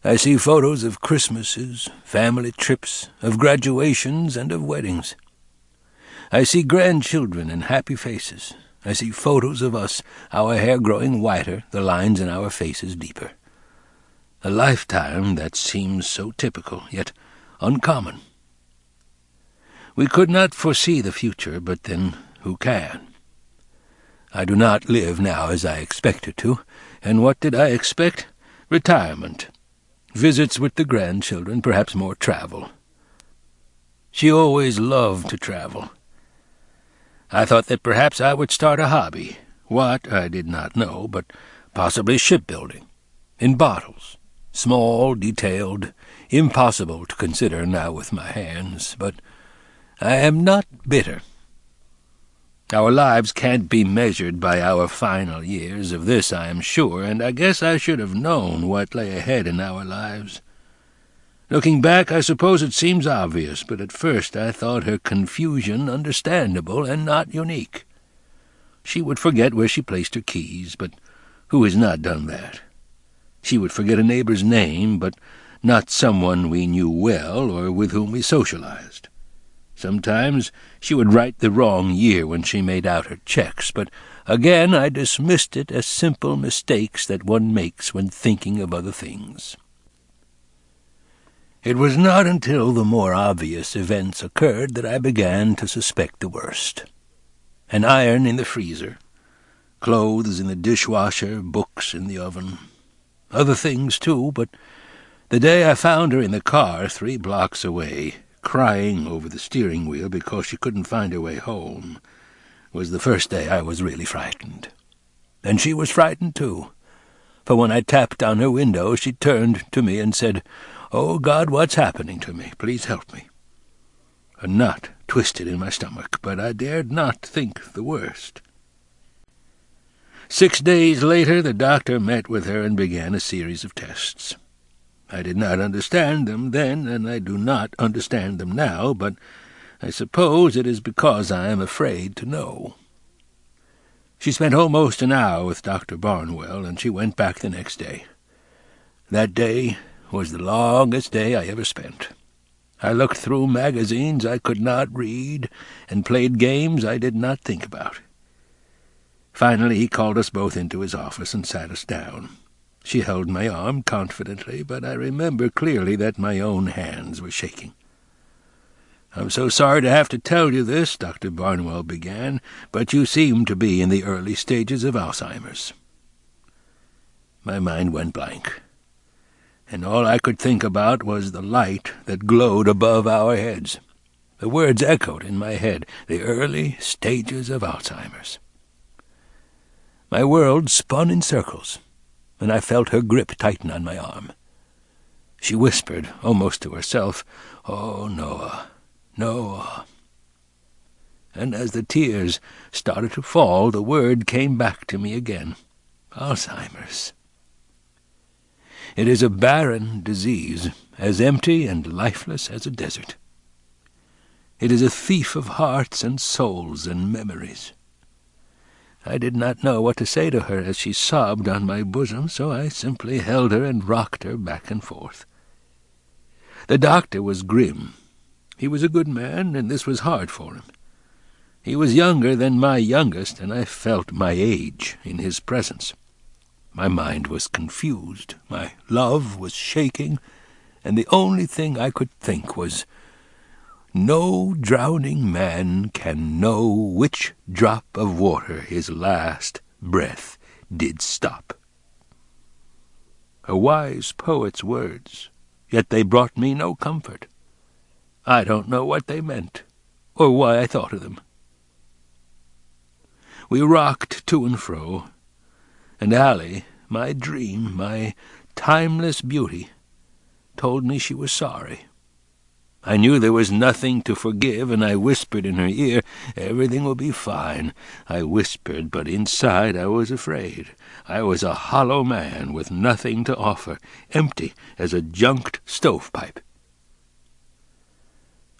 [SPEAKER 2] I see photos of Christmases, family trips, of graduations, and of weddings. I see grandchildren and happy faces. I see photos of us, our hair growing whiter, the lines in our faces deeper. A lifetime that seems so typical, yet uncommon. We could not foresee the future, but then who can? I do not live now as I expected to, and what did I expect? Retirement. Visits with the grandchildren, perhaps more travel. She always loved to travel. I thought that perhaps I would start a hobby. What, I did not know, but possibly shipbuilding. In bottles. Small, detailed, impossible to consider now with my hands, but I am not bitter. Our lives can't be measured by our final years, of this I am sure, and I guess I should have known what lay ahead in our lives. Looking back, I suppose it seems obvious, but at first I thought her confusion understandable and not unique. She would forget where she placed her keys, but who has not done that? She would forget a neighbor's name, but not someone we knew well or with whom we socialized. Sometimes she would write the wrong year when she made out her checks, but again I dismissed it as simple mistakes that one makes when thinking of other things. It was not until the more obvious events occurred that I began to suspect the worst. An iron in the freezer, clothes in the dishwasher, books in the oven. Other things, too, but the day I found her in the car 3 blocks away,
[SPEAKER 1] crying over the steering wheel because she couldn't find her way home, was the first day I was really frightened. And she was frightened too, for when I tapped on her window she turned to me and said, "Oh, God, what's happening to me? Please help me." A knot twisted in my stomach, but I dared not think the worst. 6 days later the doctor met with her and began a series of tests. I did not understand them then, and I do not understand them now, but I suppose it is because I am afraid to know. She spent almost an hour with Dr. Barnwell, and she went back the next day. That day was the longest day I ever spent. I looked through magazines I could not read, and played games I did not think about. Finally he called us both into his office and sat us down. She held my arm confidently, but I remember clearly that my own hands were shaking. "I'm so sorry to have to tell you this," Dr. Barnwell began, "but you seem to be in the early stages of Alzheimer's." My mind went blank, and all I could think about was the light that glowed above our heads. The words echoed in my head, "the early stages of Alzheimer's." My world spun in circles, and I felt her grip tighten on my arm. She whispered, almost to herself, "Oh, Noah, Noah." And as the tears started to fall, the word came back to me again, Alzheimer's. It is a barren disease, as empty and lifeless as a desert. It is a thief of hearts and souls and memories. I did not know what to say to her as she sobbed on my bosom, so I simply held her and rocked her back and forth. The doctor was grim. He was a good man, and this was hard for him. He was younger than my youngest, and I felt my age in his presence. My mind was confused, my love was shaking, and the only thing I could think was, no drowning man can know which drop of water his last breath did stop. A wise poet's words, yet they brought me no comfort. I don't know what they meant, or why I thought of them. We rocked to and fro, and Allie, my dream, my timeless beauty, told me she was sorry. I knew there was nothing to forgive, and I whispered in her ear, "Everything will be fine." I whispered, but inside I was afraid. I was a hollow man with nothing to offer, empty as a junked stovepipe.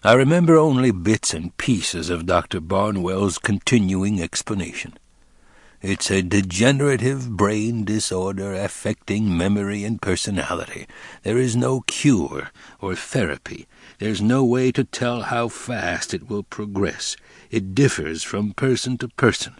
[SPEAKER 1] I remember only bits and pieces of Dr. Barnwell's continuing explanation. It's a degenerative brain disorder affecting memory and personality. There is no cure or therapy. There's no way to tell how fast it will progress. It differs from person to person.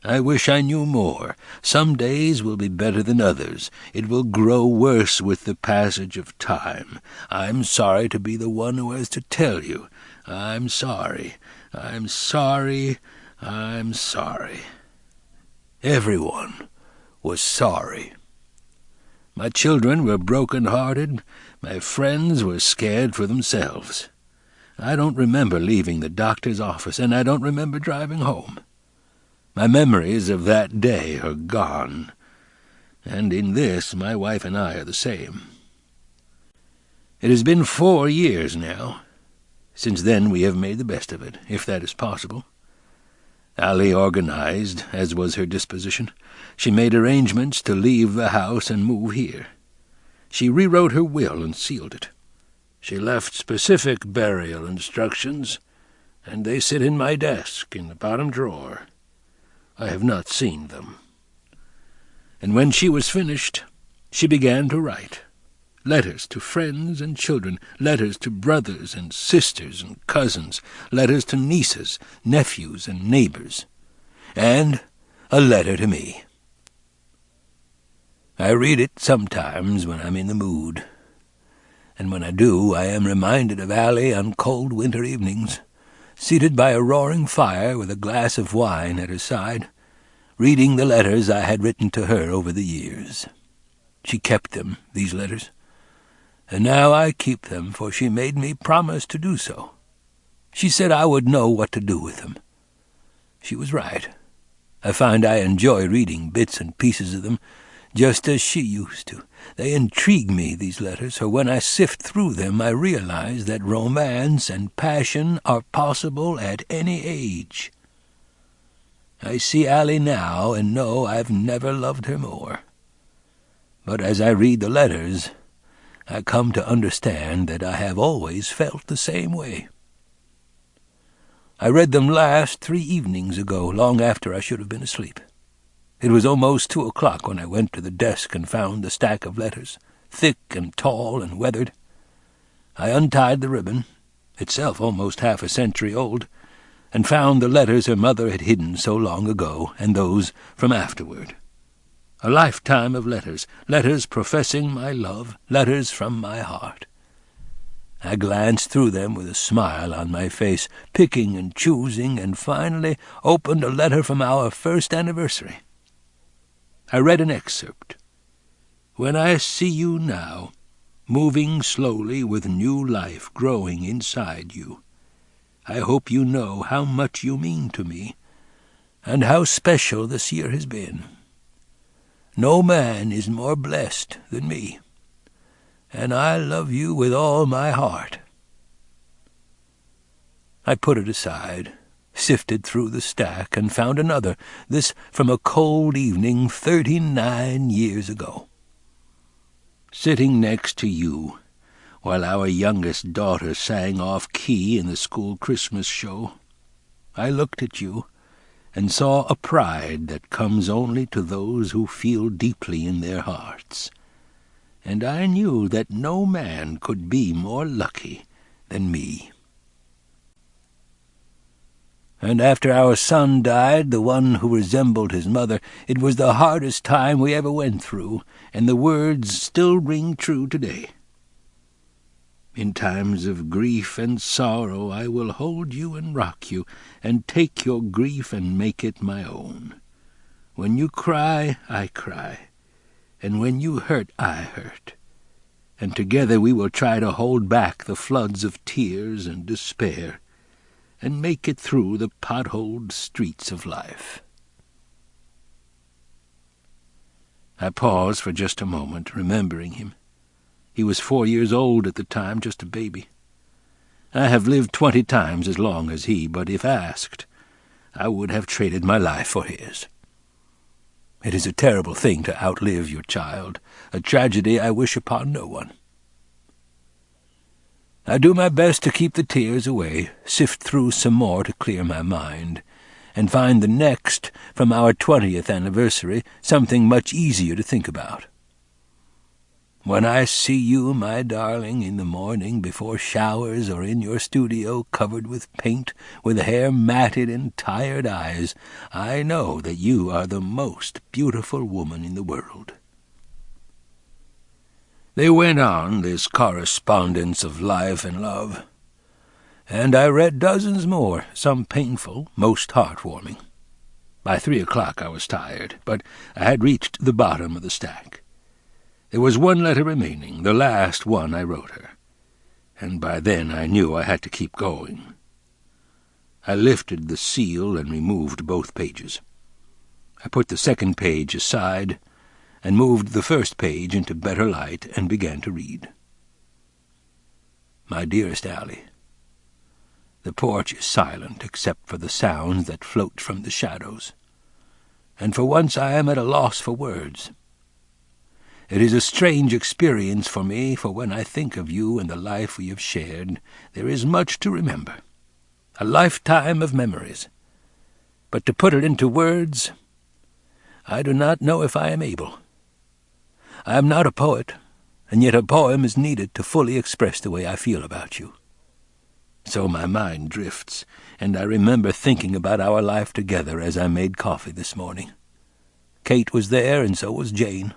[SPEAKER 1] I wish I knew more. Some days will be better than others. It will grow worse with the passage of time. I'm sorry to be the one who has to tell you. I'm sorry. I'm sorry. I'm sorry. Everyone was sorry. My children were broken-hearted. My friends were scared for themselves. I don't remember leaving the doctor's office, and I don't remember driving home. My memories of that day are gone, and in this my wife and I are the same. It has been 4 years now. Since then we have made the best of it, if that is possible. Allie organized, as was her disposition. She made arrangements to leave the house and move here. She rewrote her will and sealed it. She left specific burial instructions, and they sit in my desk in the bottom drawer. I have not seen them. And when she was finished, she began to write. Letters to friends and children, letters to brothers and sisters and cousins, letters to nieces, nephews, and neighbors, and a letter to me. I read it sometimes when I'm in the mood, and when I do, I am reminded of Allie on cold winter evenings, seated by a roaring fire with a glass of wine at her side, reading the letters I had written to her over the years. She kept them, these letters, and now I keep them, for she made me promise to do so. She said I would know what to do with them. She was right. I find I enjoy reading bits and pieces of them, just as she used to. They intrigue me, these letters, for when I sift through them I realize that romance and passion are possible at any age. I see Allie now and know I've never loved her more. But as I read the letters, I come to understand that I have always felt the same way. I read them last 3 evenings ago, long after I should have been asleep. It was almost 2 o'clock when I went to the desk and found the stack of letters, thick and tall and weathered. I untied the ribbon, itself almost half a century old, and found the letters her mother had hidden so long ago, and those from afterward. A lifetime of letters, letters professing my love, letters from my heart. I glanced through them with a smile on my face, picking and choosing, and finally opened a letter from our first anniversary. I read an excerpt. "When I see you now, moving slowly with new life growing inside you, I hope you know how much you mean to me, and how special this year has been. No man is more blessed than me, and I love you with all my heart." I put it aside, sifted through the stack, and found another, this from a cold evening 39 years ago. "Sitting next to you, while our youngest daughter sang off-key in the school Christmas show, I looked at you and saw a pride that comes only to those who feel deeply in their hearts, and I knew that no man could be more lucky than me. And after our son died, the one who resembled his mother, it was the hardest time we ever went through, and the words still ring true today. In times of grief and sorrow I will hold you and rock you, and take your grief and make it my own. When you cry, I cry, and when you hurt, I hurt. And together we will try to hold back the floods of tears and despair, and make it through the potholed streets of life." I paused for just a moment, remembering him. He was 4 years old at the time, just a baby. I have lived 20 times as long as he, but if asked, I would have traded my life for his. It is a terrible thing to outlive your child, a tragedy I wish upon no one. I do my best to keep the tears away, sift through some more to clear my mind, and find the next, from our 20th anniversary, something much easier to think about. "When I see you, my darling, in the morning before showers or in your studio covered with paint, with hair matted and tired eyes, I know that you are the most beautiful woman in the world." They went on, this correspondence of life and love, and I read dozens more, some painful, most heartwarming. By 3 o'clock I was tired, but I had reached the bottom of the stack. There was one letter remaining, the last one I wrote her, and by then I knew I had to keep going. I lifted the seal and removed both pages. I put the second page aside and moved the first page into better light and began to read. "My dearest Allie, the porch is silent except for the sounds that float from the shadows, and for once I am at a loss for words. It is a strange experience for me, for when I think of you and the life we have shared, there is much to remember, a lifetime of memories. But to put it into words, I do not know if I am able. I am not a poet, and yet a poem is needed to fully express the way I feel about you. So my mind drifts, and I remember thinking about our life together as I made coffee this morning. Kate was there, and so was Jane,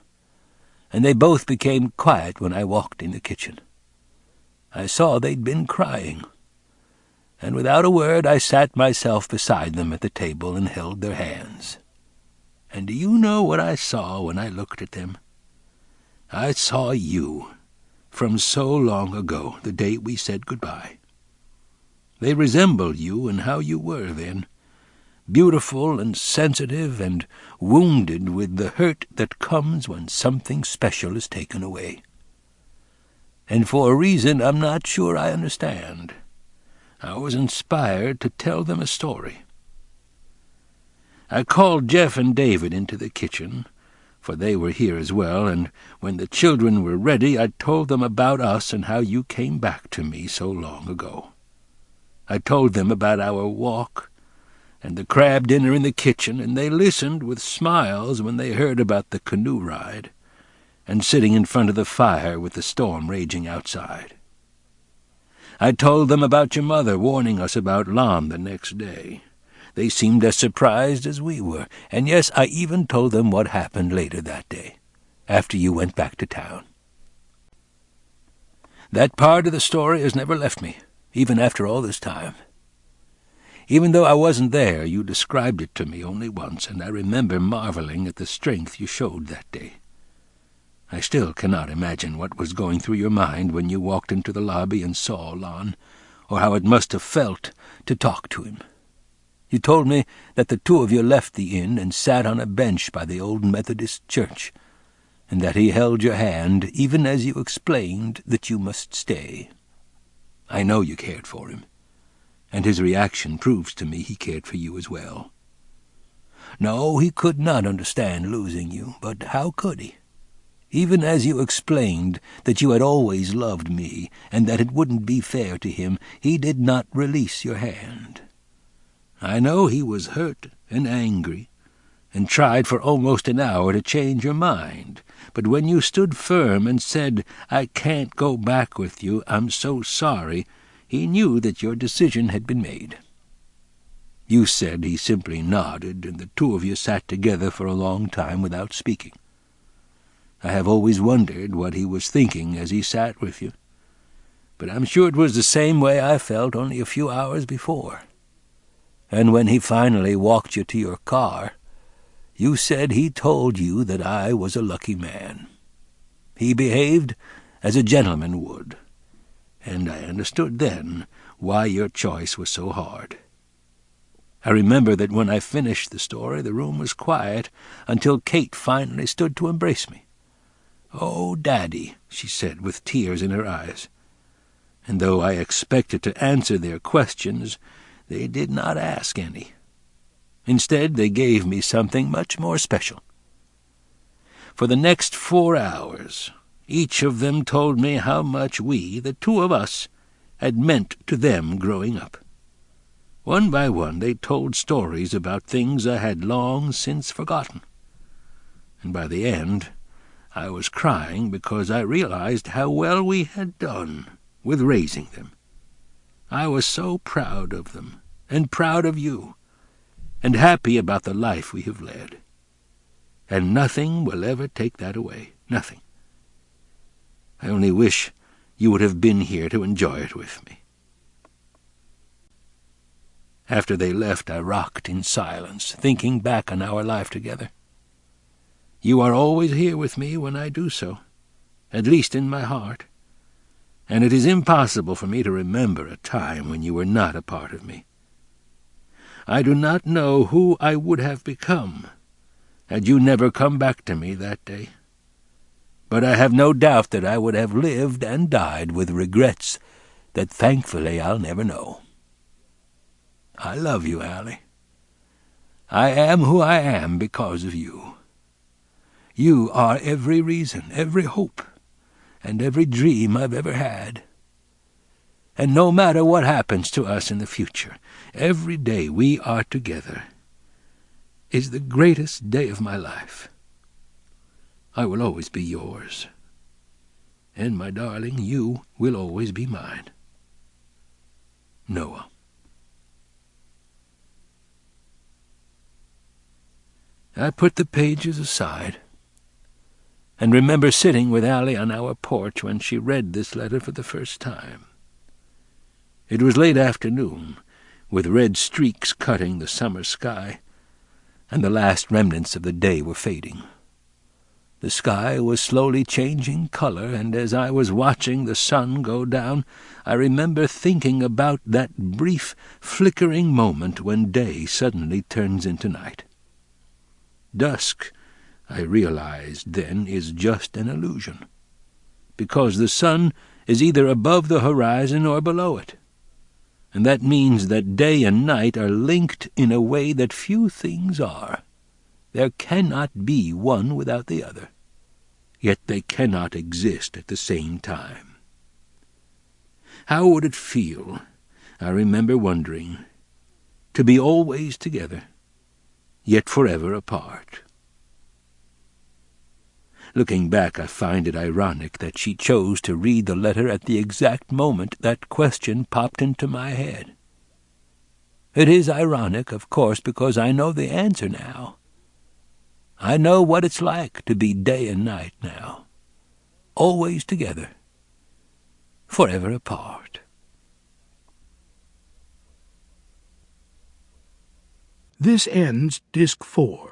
[SPEAKER 1] and they both became quiet when I walked in the kitchen. I saw they'd been crying, and without a word I sat myself beside them at the table and held their hands. And do you know what I saw when I looked at them? I saw you, from so long ago, the day we said goodbye. They resemble you in how you were then, beautiful and sensitive and wounded with the hurt that comes when something special is taken away. And for a reason I'm not sure I understand, I was inspired to tell them a story. I called Jeff and David into the kitchen, for they were here as well, and when the children were ready, I told them about us and how you came back to me so long ago. I told them about our walk and the crab dinner in the kitchen, and they listened with smiles when they heard about the canoe ride and sitting in front of the fire with the storm raging outside. I told them about your mother warning us about Lon the next day. They seemed as surprised as we were, and yes, I even told them what happened later that day, after you went back to town. That part of the story has never left me, even after all this time. Even though I wasn't there, you described it to me only once, and I remember marveling at the strength you showed that day. I still cannot imagine what was going through your mind when you walked into the lobby and saw Lon, or how it must have felt to talk to him. You told me that the two of you left the inn and sat on a bench by the old Methodist church, and that he held your hand even as you explained that you must stay. I know you cared for him, and his reaction proves to me he cared for you as well. No, he could not understand losing you, but how could he? Even as you explained that you had always loved me, and that it wouldn't be fair to him, he did not release your hand. I know he was hurt and angry, and tried for almost an hour to change your mind, but when you stood firm and said, "I can't go back with you, I'm so sorry," he knew that your decision had been made. You said he simply nodded, and the two of you sat together for a long time without speaking. I have always wondered what he was thinking as he sat with you, but I'm sure it was the same way I felt only a few hours before. And when he finally walked you to your car, you said he told you that I was a lucky man. He behaved as a gentleman would, and I understood then why your choice was so hard. I remember that when I finished the story, the room was quiet until Kate finally stood to embrace me. "Oh, Daddy," she said with tears in her eyes. And though I expected to answer their questions, they did not ask any. Instead, they gave me something much more special. For the next 4 hours, each of them told me how much we, the two of us, had meant to them growing up. One by one, they told stories about things I had long since forgotten. And by the end, I was crying because I realized how well we had done with raising them. I was so proud of them, and proud of you, and happy about the life we have led. And nothing will ever take that away, nothing. I only wish you would have been here to enjoy it with me. After they left, I rocked in silence, thinking back on our life together. You are always here with me when I do so, at least in my heart, and it is impossible for me to remember a time when you were not a part of me. I do not know who I would have become had you never come back to me that day, but I have no doubt that I would have lived and died with regrets that thankfully I'll never know. I love you, Allie. I am who I am because of you. You are every reason, every hope, and every dream I've ever had. And no matter what happens to us in the future, every day we are together is the greatest day of my life. I will always be yours. And, my darling, you will always be mine. Noah. I put the pages aside, and remember sitting with Allie on our porch when she read this letter for the first time. It was late afternoon, with red streaks cutting the summer sky, and the last remnants of the day were fading. The sky was slowly changing color, and as I was watching the sun go down, I remember thinking about that brief, flickering moment when day suddenly turns into night. Dusk, I realized then, is just an illusion, because the sun is either above the horizon or below it, and that means that day and night are linked in a way that few things are. There cannot be one without the other, yet they cannot exist at the same time. How would it feel, I remember wondering, to be always together, yet forever apart? Looking back, I find it ironic that she chose to read the letter at the exact moment that question popped into my head. It is ironic, of course, because I know the answer now. I know what it's like to be day and night now, always together, forever apart.
[SPEAKER 5] This ends Disc 4.